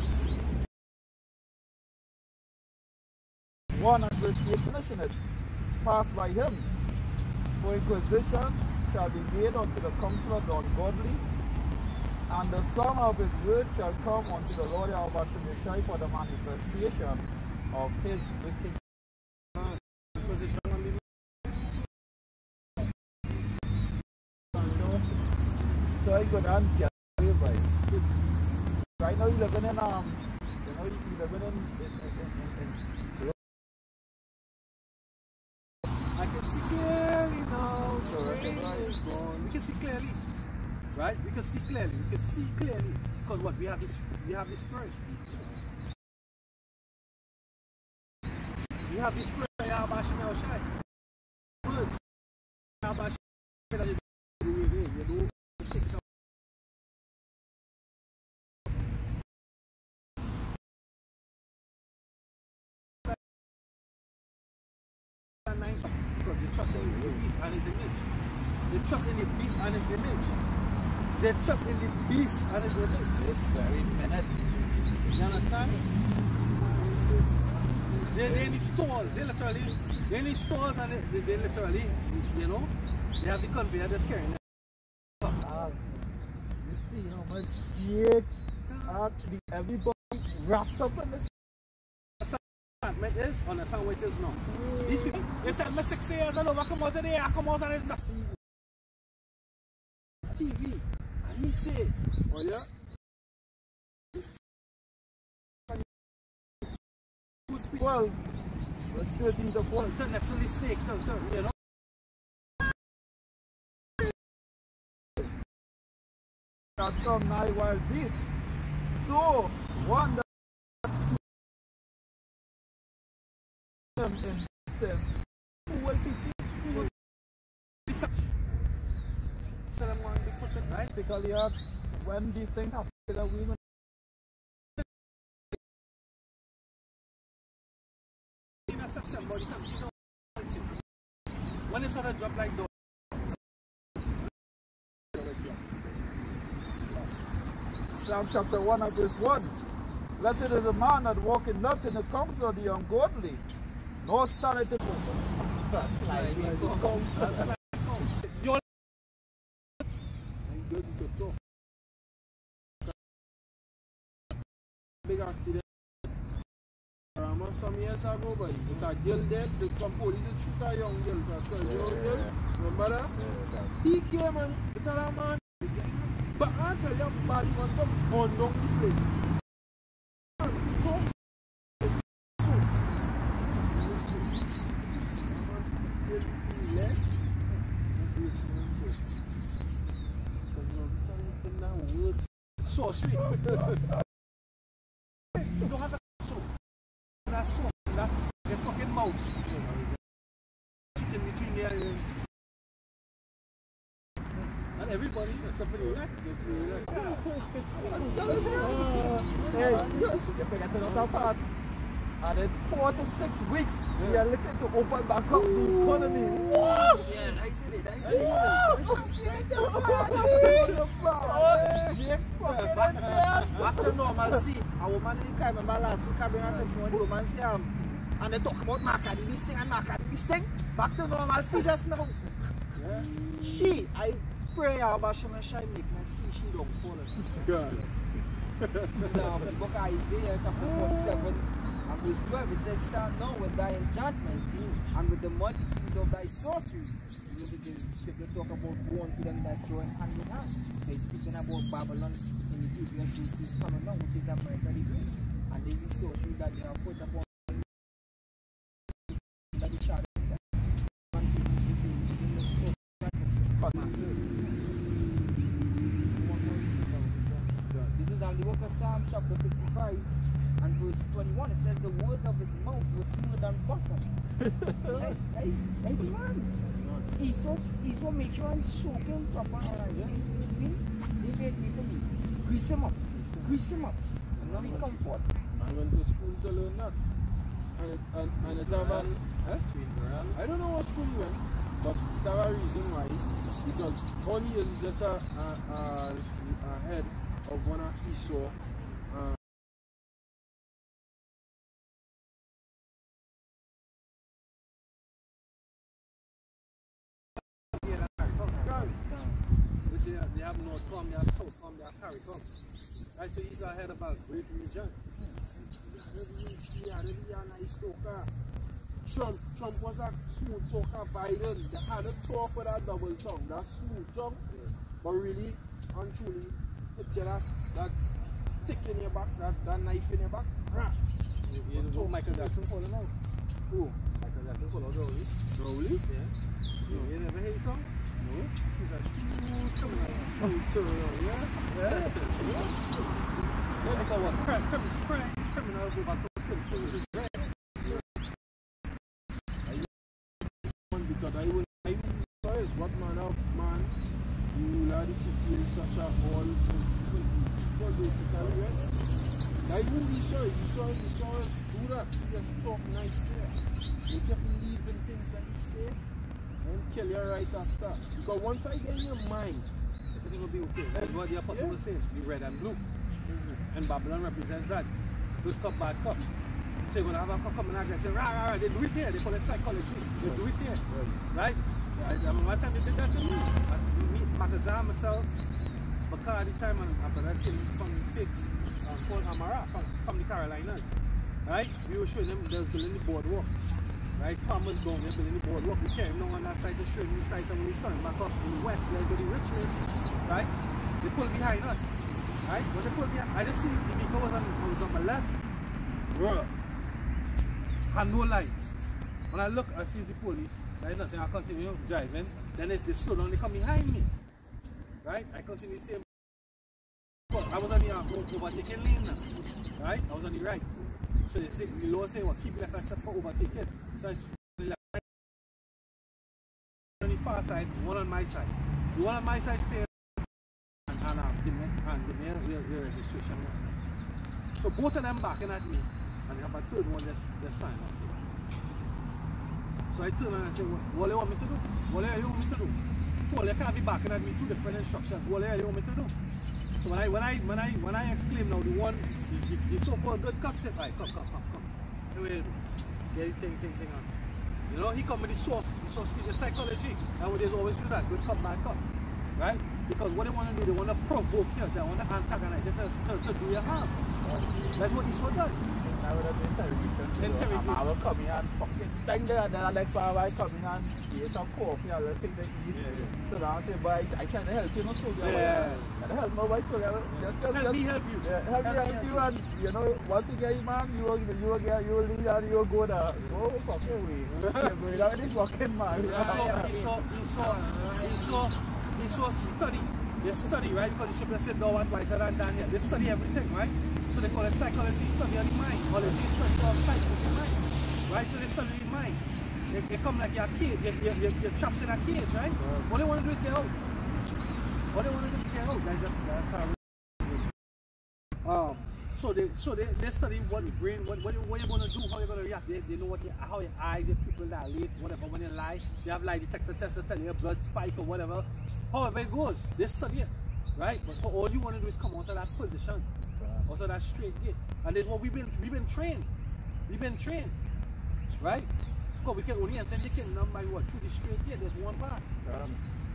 1 and verse 8 finishing it. Pass by him. For inquisition shall be made unto the counsel of the ungodly, and the sum of his word shall come unto the Lord Yahweh for the manifestation of his wicked. So I go down and right now you're living in I can see clearly now. We can see clearly. Right? We can see clearly. We can see clearly. Because what? We have this spirit. We have this spirit. Words. Because they trust in the beast and his image. They trust in the beast and his image. They trust in the beast and his image. This very minute. You understand? They're in the stores. They're in the stores and they literally, you know, they have the conveyor that's carrying them. You see how much shit everybody wrapped up in this. It is, understand what it is now. These people, they tell me 6 years and over, come out today, I come out and it's not. TV, and he said, oh yeah? Well, we're 13 to 4. It's an absolute mistake, you know. Got some nice wild beef. So, one that who will be right? Because when these things happen, women when it's on a job like that. Psalm chapter 1 and verse 1. Blessed is the man that walketh not in the counsel of the ungodly, nor standeth in big accident. Some years ago, but a girl dead, the police shoot a young girl. Remember that? He came and told a man, but I tell you, body wants to burn down the place. So sweet. You don't have that sauce, that your fucking mouth. Chicken between there and everybody, except for the elect. Hey, you forget to look apart. And in 4 to 6 weeks, we are looking to open back up the economy. Whoa! Yeah, I see it. Back to normalcy. Our man in the remember last week I bring a testimony to man say and they talk about Makadi this thing and Makadi this thing. Back to normalcy just now. Yeah. I pray about she make me see she don't fall asleep. God. The book of Isaiah chapter 47 And verse 12 it says, start now with thy enchantments and with the multitudes of thy sorceries. You know, the scripture talk about going to them that join hand in hand. They're speaking about Babylon in the previous verses coming down, which is America the Great. And this is sorcery that they have put upon that the child This is on the book of Psalm chapter 55 and verse 21. It says the words of his mouth were smoother than butter. Hey, man. He's so make sure he's soaking proper. Alright, this wait for me. Grease him up. And now he come forth. I went to school to learn that. And it have an, I don't know what school he went, but it have a reason why. Because all he is just a head of one of Esau. They have no come, they are south come, they are carry come. Right, so he's ahead about great region. Trump was a smooth talker. Biden, they had a talk with that double tongue, that smooth tongue. But really and truly, it's that tick in your back, that knife in your back. You know Michael Jackson called him out. Who? Michael Jackson called out Rowley. Rowley? Yeah. You never hear his song? No. He's a smooth criminal. Yeah. They call what? Criminal who got to because I will choice what man of man you are the city in such a hall basically, right? I wouldn't be sorry. You saw us do that. He just talk nice there. You kept believing things that he said and kill you right after. Because once I get in your mind, everything will be okay. That's what the apostle was saying. The red and blue. And Babylon represents that. Good cup, bad cup. So you're going to have a cup coming out and say, rah, they do it here. They call it psychology. They do it here. Right? I remember one time they did that to me. I meet Makazan, myself, Bakar at the time, and after that came from the state called Amara from the Carolinas. Right? We were showing them they were building the boardwalk. Right? Farmers going there building the boardwalk. We came down on that side to show them the site, and when we started back up in the west, like to the Richmond. Right? They pulled behind us. Right? When they pulled behind, I just see the vehicle was on my left. Bro. Had no lights. When I look, I see the police. Right? Nothing. I continue driving. Then they slow down. They come behind me. Right? I continue saying, I was on the overtaking lane now. Right? I was on the right. So they take the law saying, well, keep left and step for overtaking. So I the left on the far side, one on my side. The one on my side saying, and give me a registration. So both of them backing at me. And they have a third one just sign up. So I turn and I say, what do you want me to do? What do you want me to do? So they can't be backing at me, two different instructions. What do you want me to do? So when I exclaim now, the one, the so-called good cop said, right, come. Wait, get the thing on. You know, he come with the soft speech of psychology. And what they always do that, good cop, bad cop. Right? Because what they want to do, they want to provoke you, they want to antagonize you to do your harm. That's what this one does. I would have been interrogated. I will come in and fucking stand there, and then the next time I come in and eat some coffee and I'll take the eat. So now I say, boy, I can't help you, not so good. Can I help nobody? So help me help you. Help you, and you know, once you get man, you will lead and you will go there. Oh, fucking way. You're going this fucking man. He saw study. They study, right? Because the scripture said, thou art wiser than Daniel. They study everything, right? So they call it psychology, study of the mind. Or the study of sight of the mind. Right? So they study the mind. They come like you're a cage. You're trapped in a cage, right? What they want to do is get out. What they want to do is get out. So they study what the brain, what you're going to do, how you're going to react. They know how your eyes, your pupils dilate, whatever. When you lie, they have lie detector tests to tell you your blood spike or whatever. However it goes, they study it, right? But all you want to do is come out of that position, out of that straight gate. And that's what we've been trained. We've been trained, right? Because we can only enter the kingdom by what? Through the straight gate. There's one path.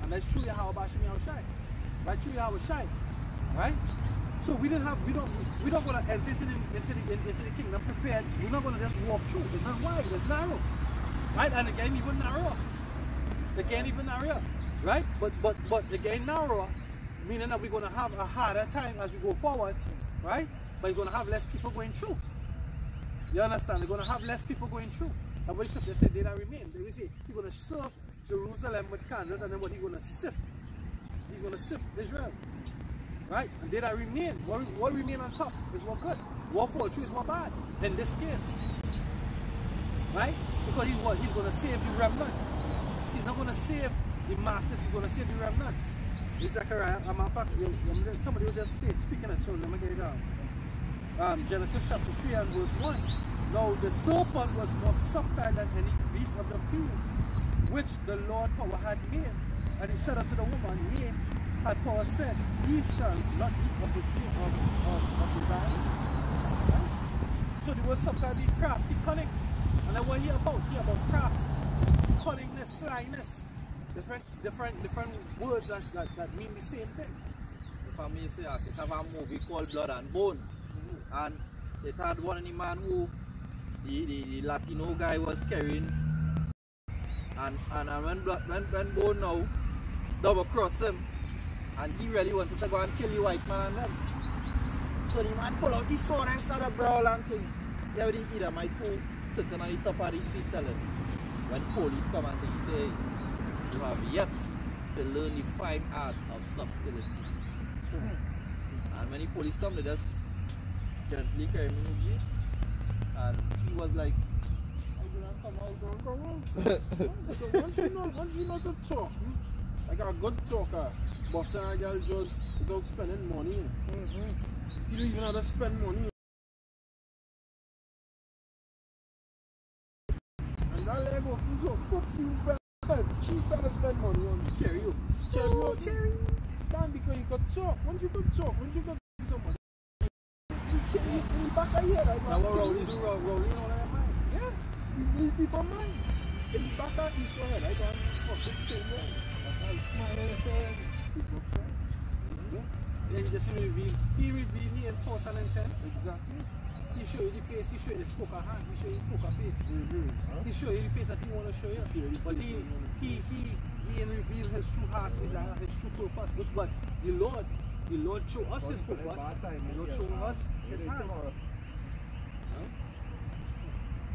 And that's through Yahweh Bashim Yahushai. Right? Through Yahushai. Right? So we don't want to enter into the kingdom prepared. We're not going to just walk through. It's not wide, it's narrow. Right? And again, even narrower. Again, even narrower. Right? But again, narrower, meaning that we're going to have a harder time as we go forward. Right? But you're going to have less people going through. You understand? They're going to have less people going through. And what they say, they that remain. They will say, he's going to serve Jerusalem with candles, and then what he's going to sift. He's going to sift Israel. Right? And they that remain, what remain on top is what good. What fall through is what bad. In this case. Right? Because he's going to save the remnant. He's not going to save the masses, he's going to save the remnant. It's Zechariah, somebody was just speaking of children, let me get it down. Genesis chapter 3 and verse 1. Now the serpent was more subtle than any beast of the field, which the Lord power had made. And he said unto the woman, yea, had power said, ye shall not eat of the tree of the vine. Right? So the word subtle is crafty, cunning. And then what he about? He about craft, cunningness, slyness. Different words that mean the same thing. If I may say, it have a movie called Blood and Bone. And it had one of the man who the Latino guy was carrying, and when Bone now double cross him, and he really wanted to go and kill the white man and them. So the man pull out his sword and start a brawl and thing. Yeah, with his either my two sitting on the top of the seat telling when police come and they say, you have yet to learn the fine art of subtlety. And when the police come, they just gently carry me in jail. And he was like, I don't come out. Once you know to talk, like a good talker, busting a girl just without spending money. You don't even have to spend money. And that leg opens up, poops, he spend. She started to spend money on Cherry. Cherry. Can't because you could talk. Once you could talk, once you could somebody. In the back of your head, now what rolling all that mind? Yeah, in people's mind. In the back of his head, I can't fucking say no. That's my head. People friend. Then you just reveal. He revealed me in thoughts and intent. Exactly. He show you the face, he show you his poker hand, he show you his poker face. He show you the face that he want to show you. But he reveal his true heart, his true purpose. Which what the Lord show us his purpose. The Lord show us his heart.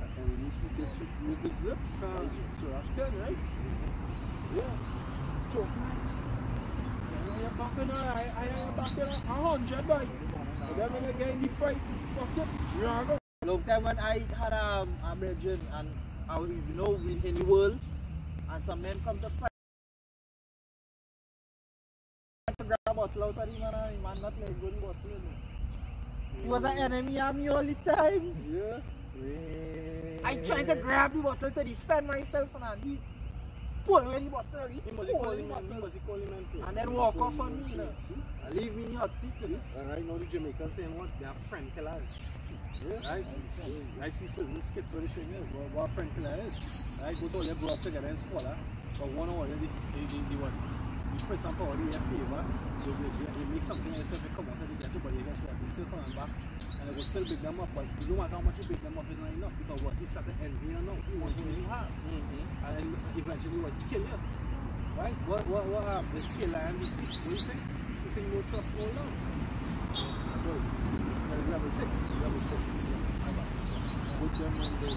And when he speaks with his lips, so that's 10, right? Yeah. Talk nice. And you're back in I am back in 100, boy. And then when I get in the fight, fuck it. Long time when I had a virgin and I was, in the world, and some men come to fight. I grab a bottle out of him and the man not let go of the bottle. He was an enemy of me all the time. Yeah. I tried to grab the bottle to defend myself and he pulled away the bottle. He pulled the bottle. And then walk off on me. And leave me in the hot seat. And right now the Jamaicans saying what? They are friend killers. Yeah. Right? I see certain skits where they show you what friend killer is. Right? Both all they grow up together in school. But one or the other, you put some power in your favor. You make something and they come out of the ghetto, but guess what? They still come back and they will still big them up. But no matter how much you big them up, it's not enough because what he started envying now. He wants what you have. And eventually what he kill you. Right? What happened? This killer and this what do you say? You say no trust, no love. Level 6. Put them on the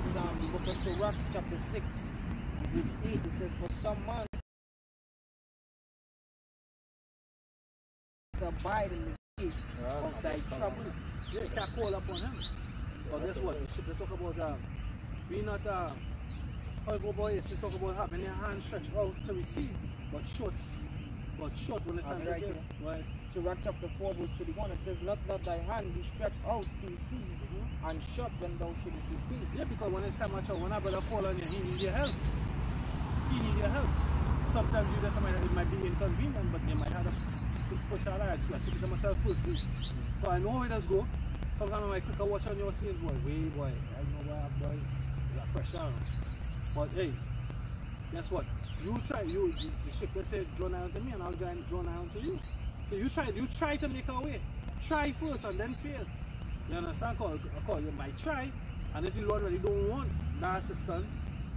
The book of Sirach, chapter 6, verse 8, it says, for some man to abide in the gate of thy trouble. Yeah, you can't call upon him. But guess what? They talk about being not horrible boys. They talk about having your hand stretched out to receive, but short when it's time to give. Right. Sirach chapter 4, verse 31, it says, let not thy hand be stretched out to receive, and shut when thou shouldest receive. Yeah, because when it's time to when I brother call on you, he needs your help. Sometimes you just it might be inconvenient, but you might have to push out. I speak to myself firstly. So I know how it does go. Sometimes I might click a watch on your scenes, boy. I know why, boy. You got pressure on. But hey, guess what? You try, the ship said, draw nigh unto me, and I'll draw nigh unto you. So you try to make a way. Try first and then fail. You understand? Cause you might try, and if the Lord really don't want that assistance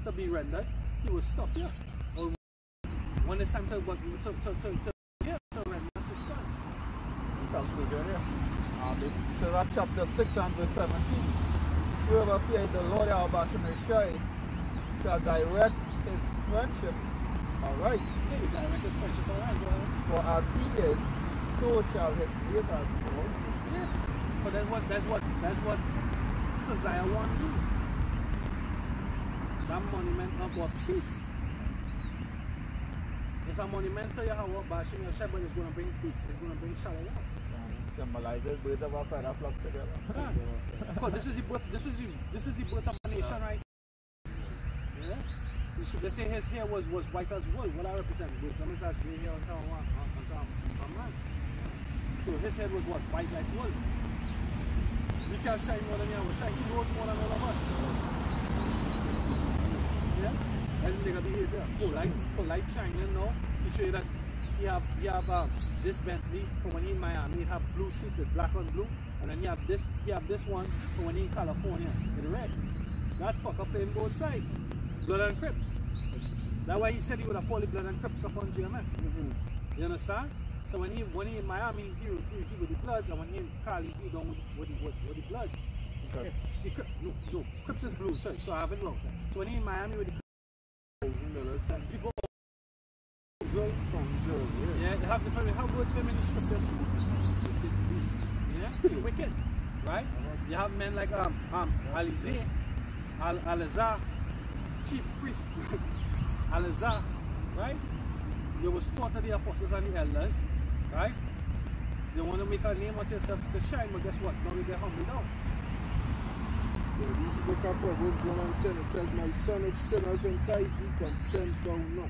to be rendered, He will stop you. Or when it's time to render assistance. This is chapter 6 and verse 17. Whoever fears the Lord our Basham shall direct his friendship aright. Yeah, you direct his friendship aright, brother. For as he is, so shall his neighbors be also. Yes. But that's what Desire want to do. That monument of what peace. It's a monument to Yahweh, Basham Yashai, but it's going to bring peace. It's going to bring shalom. Symbolizes birth of a feather flock together. Because this is the birth of a nation, right? Yeah. They say his hair was white as wool. What I represent? Some is gray hair on top of man. So his head was what? White like wool. We can't shine more than Yahweh. He knows more than all of us. Yeah. That's the behavior. Polite shining now. He show you that. You have this Bentley for when he in Miami, it have blue seats, it's black on blue, and then you have this one for when he in California, in red. That fucker playing both sides. Blood and Crips. That's why he said he would have called Blood and Crips upon GMS. You understand? So when he in Miami, he with the Bloods, and when he in Cali, he done with the Bloods. Okay. No, Crips is blue, sorry, so I have it wrong. So when he in Miami with the people yeah, they have different feminist scriptures. Yeah, wicked, right? You have men like Alizé, Al-Azhar, chief priest, Al-Azhar, right? They was taught to the apostles and the elders, right? They want to make a name of yourself to shine, but guess what? Now we get humble down. Yeah, this book of Proverbs 1 and 10, it says, my son, if sinners entice thee, consent thou not.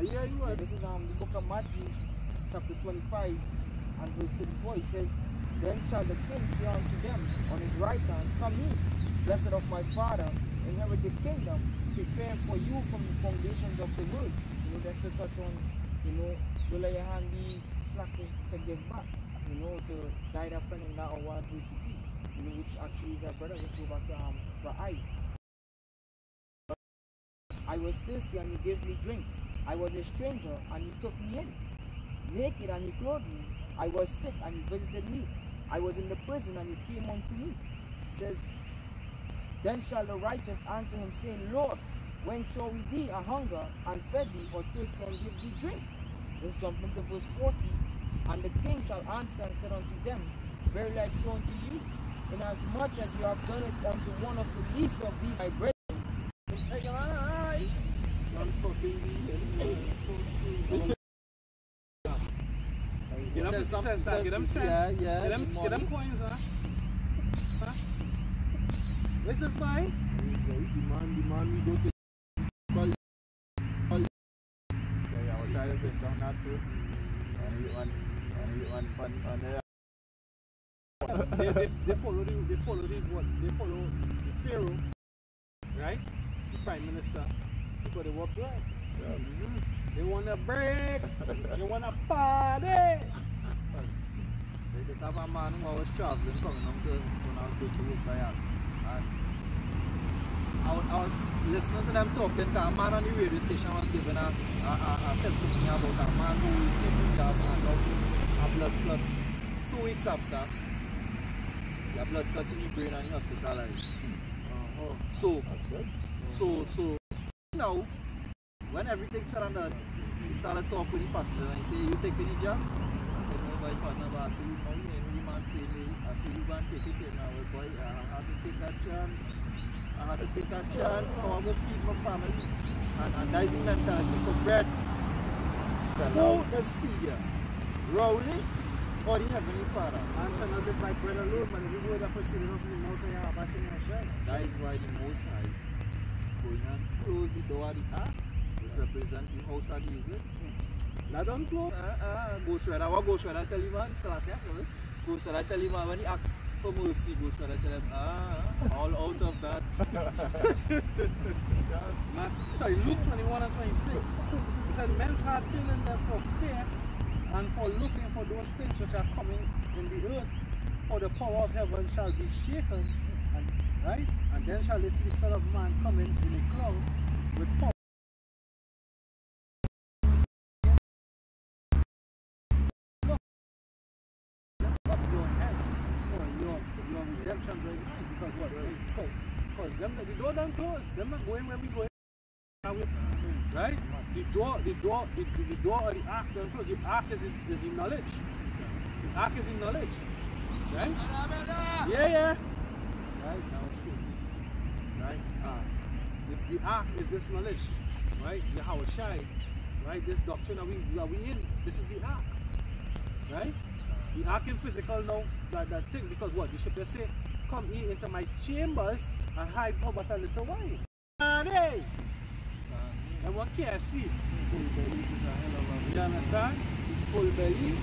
This is the book of Matthew, chapter 25 and verse 34. It says, then shall the king say unto them on his right hand, come ye, blessed of my Father, inherit the kingdom, prepared for you from the foundations of the world. You know, that's to touch on, you know, to let your hand be slack to give back, you know, to die that friend in that hour adversity, you know, which actually is a brother, which go back to the eye. I was thirsty and you gave me drink. I was a stranger and you took me in. Naked and you clothed me. I was sick and you visited me. I was in the prison and you came unto me. It says, then shall the righteous answer him, saying, Lord, when saw we thee a hunger and fed thee, or thirsty and give thee drink? Let's jump into verse 40. And the king shall answer and said unto them, verily I say unto you, inasmuch as you have done it unto one of the least of these my brethren, Get them sense, get them sense. Get them coins, huh? Where's this guy? The man, we go to I will try to bring down that too. They follow the Pharaoh, right? The Prime Minister. But they work right. Yeah. They want to break. They want to party. They have a man who was traveling coming on when I was going to work by hand. And I was listening to them talking, because a man on the radio station was giving a testimony about a man who received his job and got a blood clots. 2 weeks after, the blood clots in the brain and he hospitalized. So now, when everything's said and done, he started talking with the passenger and he said, you taking the job? I said, no, my partner, but I said, you know, the man said, I said, you can't take it now, boy, I have to take that chance. I have to take that chance, so I'm going to feed my family. And that is the mentality for bread. Who does feed you? Rowley or the Heavenly Father? Man shall not live by bread alone, but every word that proceeded out of the mouth of Yahweh shall not shine. That is why the Most High going and close the door of the ark, which represents the house of David. That don't close. Ghost Rider, what Ghost Rider tell you, man? Ghost Rider tell you, man, when he asks for mercy goes to tell them, all out of that. Sorry, Luke 21 and 26. It said, men's heart feeling them for fear and for looking for those things which are coming in the earth, for the power of heaven shall be shaken, and, right? And then shall they see the Son of Man coming in a cloud with power. Your redemption right now, because what? Because them the door don't close, them not going where we going. Right? The door of the ark don't close. The ark is in knowledge. The ark is in knowledge. Right? Yeah. Right, now it's good. Right? The ark is this knowledge. Right? The Hawashai. Right? This doctrine that we in. This is the ark. Right? The ark in physical now, that thing, because what? The scripture say, come ye into my chambers and hide for but a little while. Hey! And one can't see. Full belly is a hell of a... You understand? Full belly.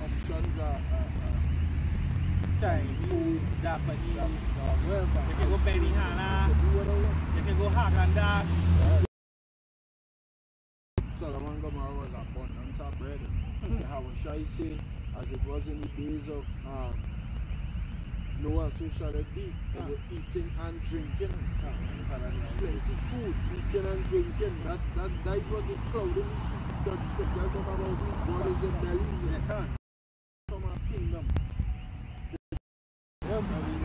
Options are Chinese, Japanese, wherever. You can go Benihana, you can go Haagen-Dazs. Solomon Gomorrah was abundance of bread. How shall I say, as it was in the days of Noah, so shall it be. They were eating and drinking. Plenty food, eating and drinking. That is what the cloud in the scripture talk about. God is the bellies from our kingdom.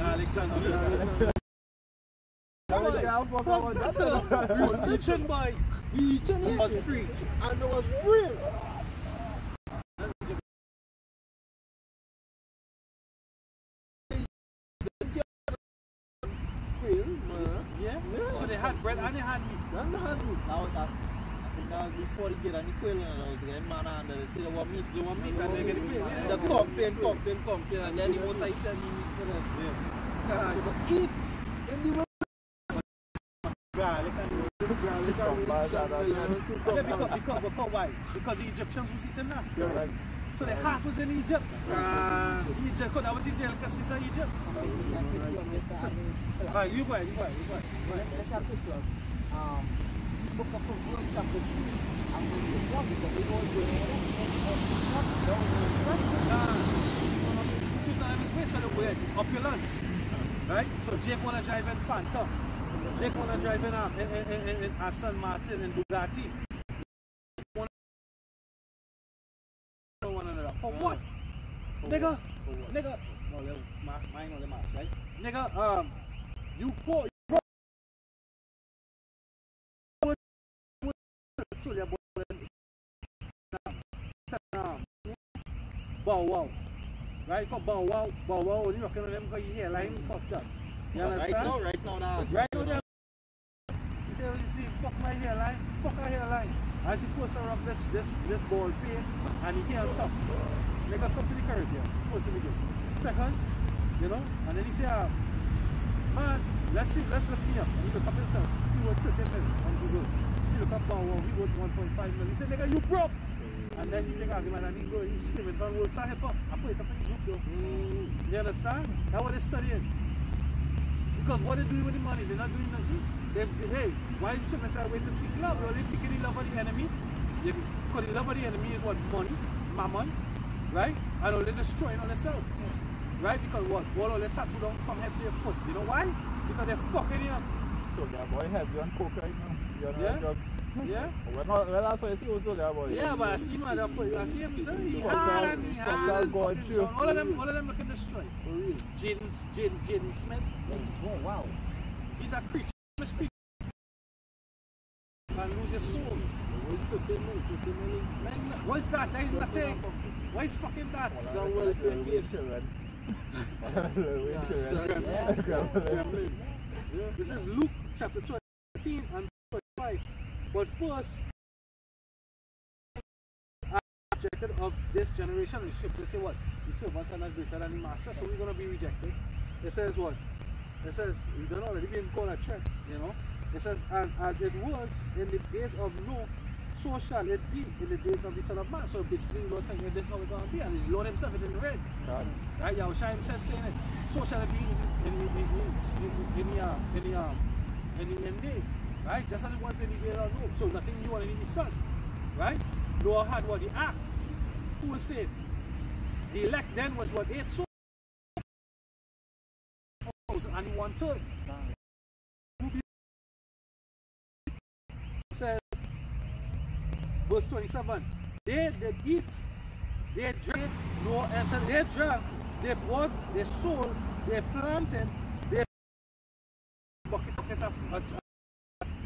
Alexander. Eating by Eating it was free. and it was free. Yeah? So they had bread and they had meat. And they had meat. That was before they get any quail and I was getting man under the say they want meat. They want meat and they get it free. The complain and then the most I said he meat for them. Yeah. Eat in the Garlic and because why? Because the Egyptians was eating that. You're right. So the heart was in Egypt. Egypt, because that was in delicacies of Egypt. Right, you go ahead. Let's have a look. Book of Proverbs chapter 2. I'm going to walk because we all do it. Opulence. Right? So Jake wanna drive in Phantom. Jake wanna drive in Aston Martin and Bugatti. One another. For what? Nigga. No, mine on the mask, right? Nigga, you poor. Bow wow. Right? Bow wow. You rocking on them because your hairline fucked up. You understand? Right now. Right now, you see, fuck my hairline, fuck my hairline. As he supposed to rock this ball fade and he can't stop. Make us come to the Caribbean, first thing we do. Second, you know, and then he say, man, let's look me up. And he look up himself. He wrote 30 million on Google. He look up Bow Wow, he wrote 1.5 million. He said, nigga, you broke. And then he take argument and he go, he's screaming from World Star Hip Hop. I put it up in the group though. You understand? That's what they're studying. Because what they're doing with the money, they're not doing nothing. Hey, why you shouldn't say wait to seek love? You're only seeking the love of the enemy. Because the love of the enemy is what? Money, mammon, right? And all they're destroying on themselves. Right? Because what? All the tattoo don't come head to your foot. You know why? Because they're fucking you up. So that boy have you on coke right now. You're on Yeah? drugs. Yeah? Well, that's why I see what's that boy. Yeah, but I see him at that point. I see him, he hard and he hard. All of them looking destroyed. For real. Jaden Smith. Oh, wow. He's a creature. And lose your soul. What is that? That is nothing. What is fucking that? This is Luke chapter 13 and 25. But first, rejected of this generation is shipped. They say what? The servants are not greater than the master, so we're going to be rejected. It says what? It says, we don't already been called a check, you know. It says, and as it was in the days of Noah, so shall it be in the days of the Son of Man. So basically, the Lord saying, this is how it's going to be, and His Lord Himself is in the red. Right? Yahushua Himself saying it. So shall it be in the end days. Right? Just as it was in the day of Noah. So nothing new on the sun. Right? Noah had what? The ark. Who was saved? The elect then was what? 8 souls. And 1/3. Says, verse 27, they eat, they drink, no enter, they drank, they bought, they sold, they planted, they bucket of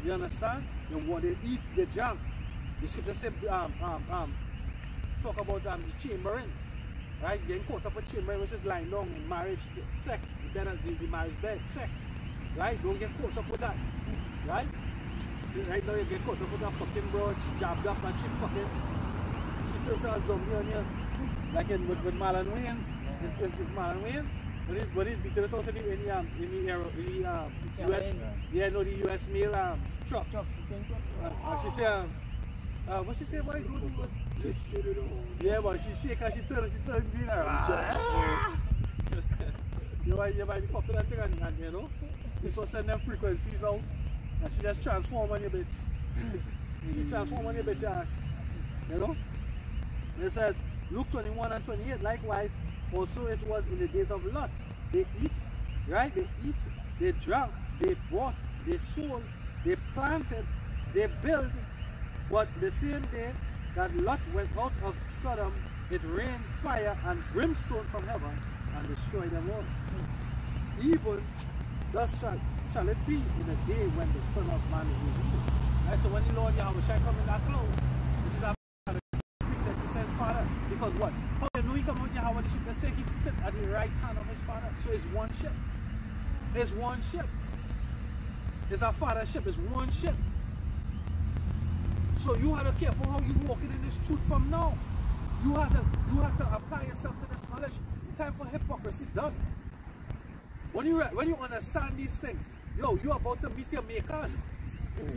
you understand? They eat, they drank. The scripture said, talk about the chambering, right? Getting caught up with chambering, which is lying down in marriage, sex, the marriage bed, sex, right? Don't get caught up with that, right? Right now you get caught up with that fucking broad, she jabbed up and she fucking, she turned to a zombie on you, like with Marlon Wayans, it's Marlon Wayans, but it beat it out in the US, yeah, no, the US mail truck. She said, what she say about it? Yeah, but she shake and she turn green. You might be popping that thing and you know, this will send them frequencies out. And she just transform on your bitch. She transform on your bitch ass. You know? It says, Luke 21 and 28, likewise, also it was in the days of Lot. They eat, right? They eat, they drank, they bought, they sold, they planted, they built. But the same day that Lot went out of Sodom, it rained fire and brimstone from heaven and destroyed them all. Even thus shall it be in the day when the Son of Man is revealed. Right, so when the Lord Yahushua come in that cloud, this is our precepts to his Father. Because what? How do you know he come with Yahweh? The scripture says he sit at the right hand of his Father. So it's one ship. It's one ship. It's our Father's ship. It's one ship. So you have to be careful how you walking in this truth from now. You have to apply yourself to this knowledge. The time for hypocrisy done. When you understand these things, yo, you are about to meet your maker.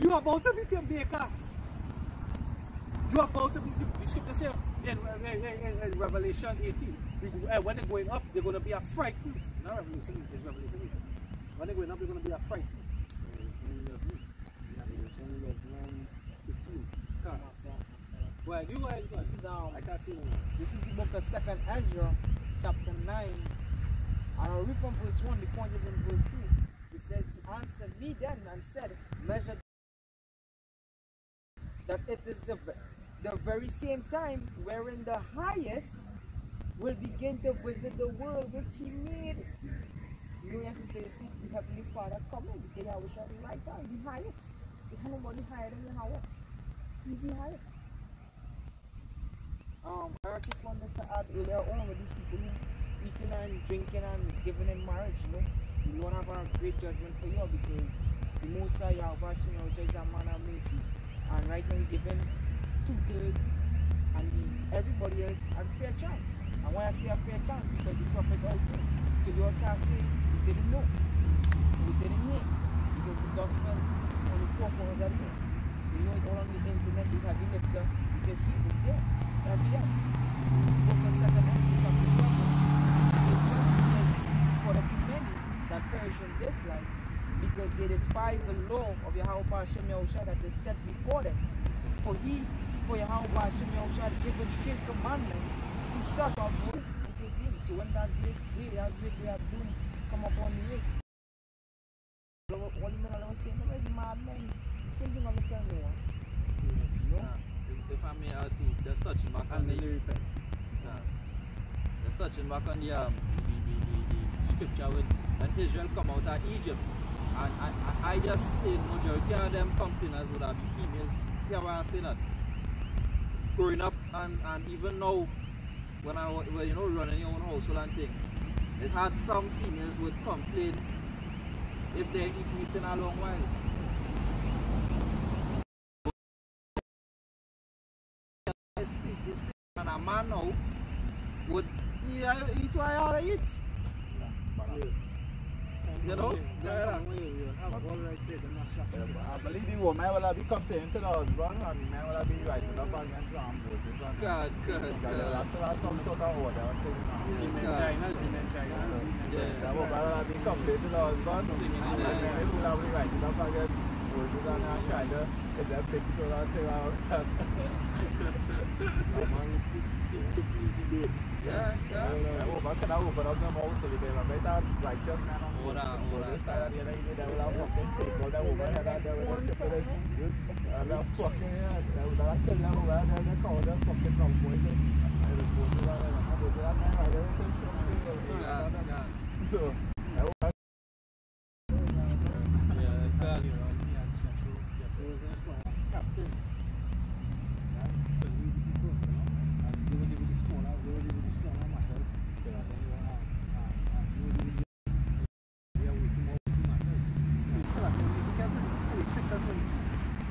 You are about to meet your maker. You are about to meet the scripture says in Revelation 18. When they're going up, they're going to be a frightened. Not Revelation, it's Revelation 18. When they're going up, they're going to be a frightened. Well, you guys, this is I can't see one. This is the book of 2nd Ezra, chapter 9. And I'll read from verse 1, the point is in verse 2. It says, he answered me then and said, measure that it is the very same time wherein the highest will begin to visit the world which he made. You know, yesterday, see the Heavenly Father coming, because I was at the right time, the highest. There's nobody higher than Yahweh. He's the highest. I just wanted to add earlier on with these people who eating and drinking and giving in marriage, you know. We don't have a great judgment for you because the Most High Yahweh, you know, judge a man of mercy. And right now we're giving 2/3 and everybody else a fair chance. And why I say a fair chance? Because the prophets also. So the Lord can't say we didn't know. We didn't hear. Because the gospel on the four corners are there. You know it all on the internet, you have the lifter, you can see it there. Every day. Book of 2nd Ezra, chapter 7. Says, for the too many that perish in this life, because they despise the law of Yahweh Hashem Yahushua that is set before them. For Yahweh Hashem Yahushua given strict commandments to suck off wood and to drink. So when that great day they are doing come upon the earth. What do you mean I was saying? There is madmen. The same thing I'm telling you. You know? If I may add to just touching back on the just touching back on the scripture when Israel come out of Egypt, and I just say majority of them complainers would have been females. Yeah, why I say that? Growing up and even now when I was running your own household and thing, it had some females would complain if they eat meat in a long while. And a man now would eat what I eat. You know? I believe the woman will be complaining to the husband and the man will be writing up against the Moses. God. That's some sort of order. China. The woman will be complaining to the husband and the man will be writing up against Moses and trying to get that big sort of thing out. Yeah. Woman can open up the mouth so they can make that righteous man on the other side of the other. They will have fucking take all that woman and they will have to put it and they'll fucking they will have to kill them over and they call them fucking wrong voices. And they will do that and they will do that man right there. So,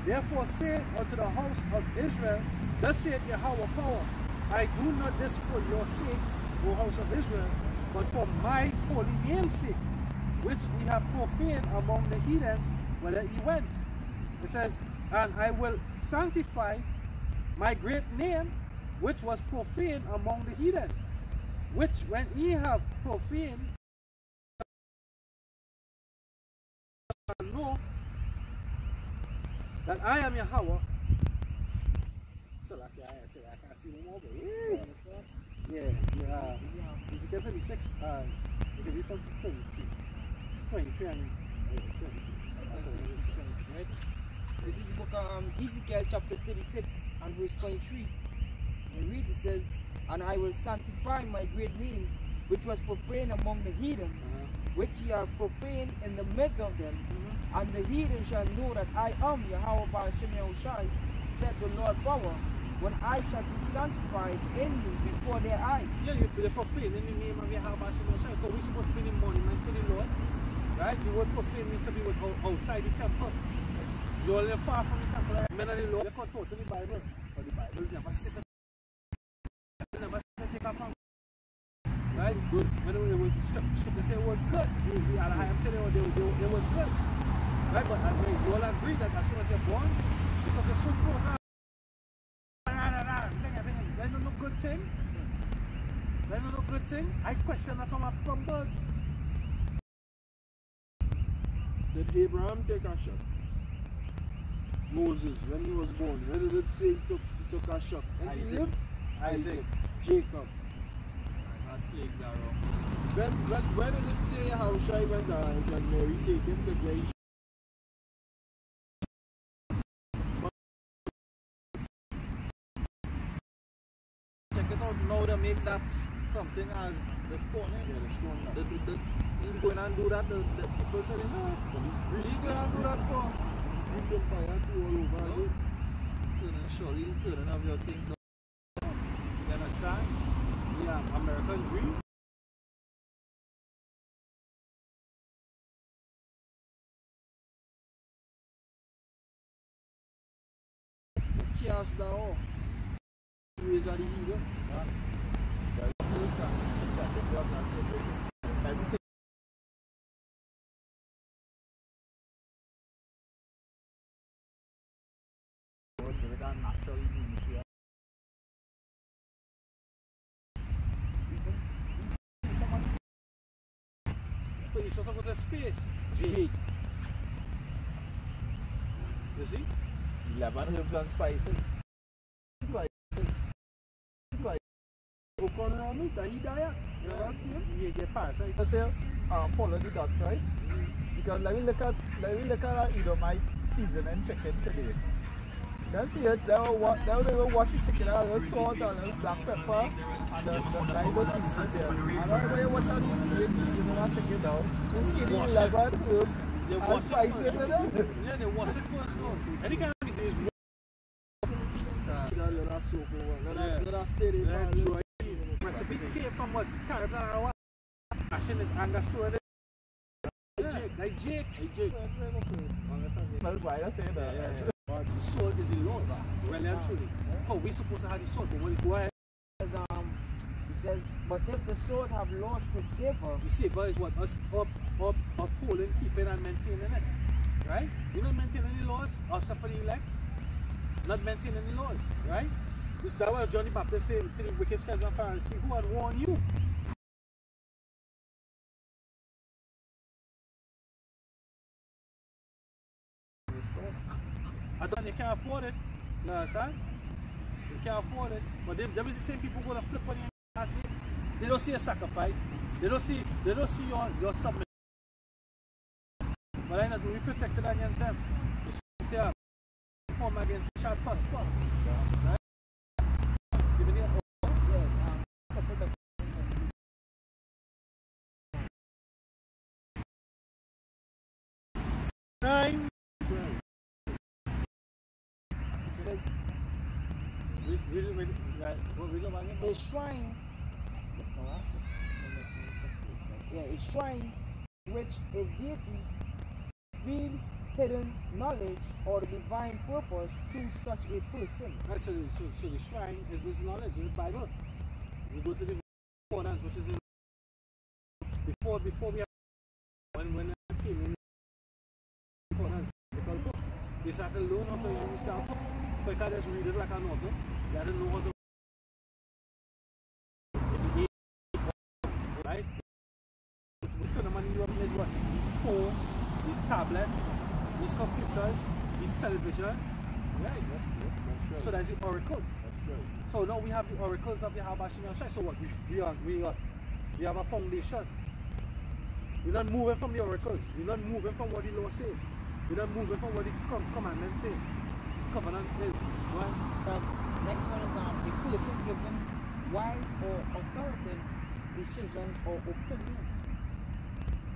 Therefore say unto the house of Israel, thus saith Yahweh power, I do not this for your sakes, O house of Israel, but for my holy name's sake, which ye have profaned among the heathens, whither ye went. It says, and I will sanctify my great name, which was profaned among the heathen, which when ye have profaned, know that I am Yahweh. So like I can't see no more, but yeah. Ezekiel 36, you can read from 23 and Right? This is the book of Ezekiel chapter 36 and verse 23. It reads, it says, and I will sanctify my great name, which was profaned among the heathen, which ye have profaned in the midst of them, and the heathen shall know that I am Yahweh by Shai, said the Lord power, when I shall be sanctified in you before their eyes. Yeah, you profane in the name of Yahweh by Shai, because we're supposed to be in monument to the Lord. Right? The word profane means to be outside the temple. You're only far from the temple. Right? Men of the Lord, they can't talk to the Bible. But the Bible never said it. Never said take up on. Right? Good. When they were scripture say it was good. I am saying it was good. Right? But you all agree that as soon as you're born, because you're so programmed, there's no good thing. There's no good thing. I question that from birth. Did Abraham take a shot? Moses, when he was born, where did it say he took a shot? And he lived? Isaac. Jacob. That plagues are wrong. Where did it say how Shai went and Mary take him to where he check it out now, they make that something as the spawn. Yeah, the stone. He's going and do that, the people tell him, no, he's going and do that for. Bring the fire to all over again. Surely he'll turn and have your things done. You understand? Yeah, American dream. Cast that off. Ways of the heathen. Everything. But you sort of got the space. G. You see? 11 herbs and spices. Open around it, he died. You know what I'm saying? You get parasite. I say, follow the dots, right? Because let me look at that Edomite seasoning chicken today. You see it, they will wash the chicken out, a little salt and a little black pepper and the Bible seasoning there. And everybody watch out the seasoning that chicken down. You see the 11 herbs and spices in it. Yeah, they wash it first. Any kind of days. Let that soak over. Let that stay there. Recipe came from what? Caribbean or what? Ashing is understood. Like Jake. Well, why I say that? Yeah. But the salt is the Lord. Well and truly. How we supposed to have the salt? But when it go ahead. It says, but if the sword have lost his savor, the savor is what? Us upholding, keeping and maintaining it. right? You don't maintain any laws, except for the elect. Not maintain any laws, right? That's what Johnny Baptist said to the wicked scribes and Pharisees, who had warned you. I don't, you can't afford it. You understand? You can't afford it. But there is the same people who going to flip on you last day. They don't see a sacrifice. They don't see your submission. But I know we protected against them. You see, form against the shall prosper. Right? Even here, nine. Says a shrine. A shrine which a deity reveals hidden knowledge or the divine purpose through such a person. Right, so the shrine is this knowledge, is the Bible. We go to the concordance, which is in before we have when I came in concordance, they started to learn how to use that book. So you can't just read it like a novel. You have to know how to right? We turn the money you up is what? These phones, these tablets, these computers, these televisions. Right? So that's the oracle. So now we have the oracles of Yahweh Shem Shai. So what? We have a foundation. We're not moving from the oracles. We're not moving from what the law says. We're not moving from what the commandments say. Covenant is. Right? Next one is a person given wise or authoritative decision or opinions.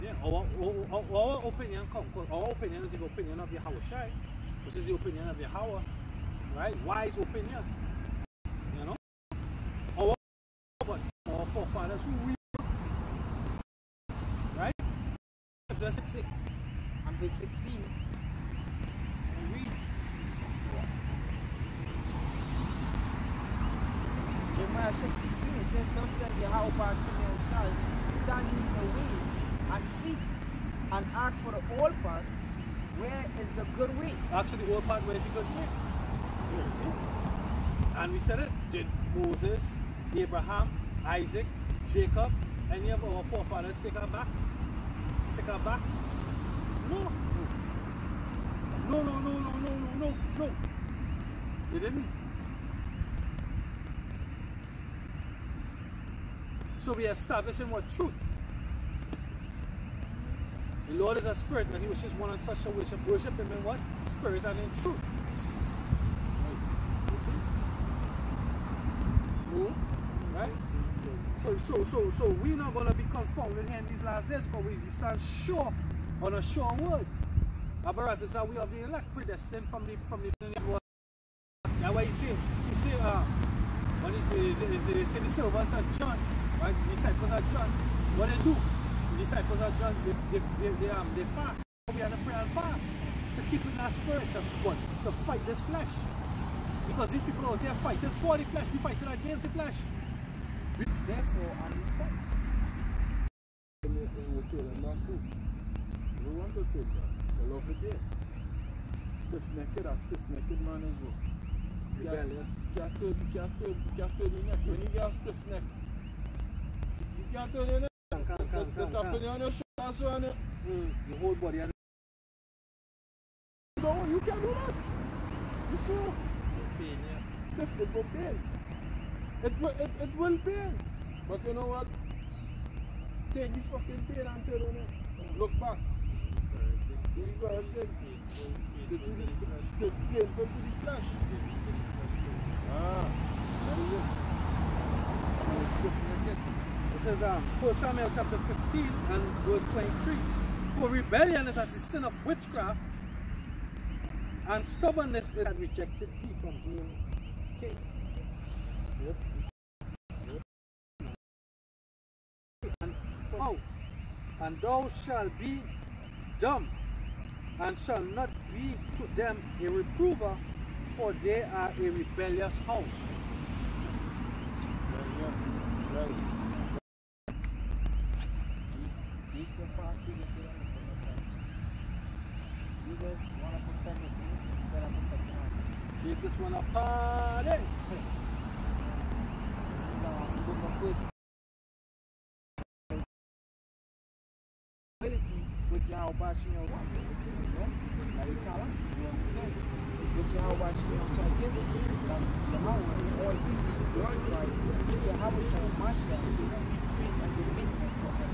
Yeah, our opinion comes because our opinion is the opinion of Yahweh Shai, which is the opinion of Yahweh, right? Wise opinion. You know? Our forefathers who we right? Verse 6 and verse 16 and reads Jeremiah 6:16, it says, thus says Yahweh Shem Shai, stand in the way and seek and ask for the old path, where is the good way? Actually, the old path, where is the good way? You see? And we said it, did Moses, Abraham, Isaac, Jacob, any of our forefathers take our backs? Take our backs? No. No. They didn't. So we establishing what truth. The Lord is a spirit, and he wishes one on such a worship him in what? Spirit and in truth. Right? So we're not going to be confounded here in these last days because we stand sure on a sure word. Abarat is that we are the elect, predestined from the world. That's why you see when he say the servants of John, right? The disciples of John, what they do? The disciples of John, they fast. We have to pray and fast to keep in our spirit to fight this flesh. Because these people out there fighting for the flesh, we fighting against the flesh. Therefore, I'm in Christ. We want to take that. We love it there. Stiff-necked, a stiff-necked man is what? Rebellious. You can't turn your neck. When you get stiff neck, you can't turn your neck. The top of on your shoulder, so on it. The whole body. No, you can't do that. You sure? Stiff, it will pain. It will pain. But you know what? Take the fucking pain and turn on it. Look back. You got to take the painful to the flesh. It says 1 Samuel chapter 15 and verse 23. For rebellion is as the sin of witchcraft, and stubbornness is that rejected thee from being king. And thou shalt be dumb, and shall not be to them a reprover, for they are a rebellious house. Right. just want to protect the things instead of protecting our things. They just want to party. Which Yahweh Bashmi on like talents, you understand? Which Yahweh Bashmi on Chagin, the Yahweh, all people, the earth, right? Yahweh shall mash them, and the meekness of the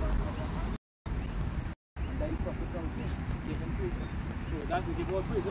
and that he prophets of him, give him praise. So that we give all praise.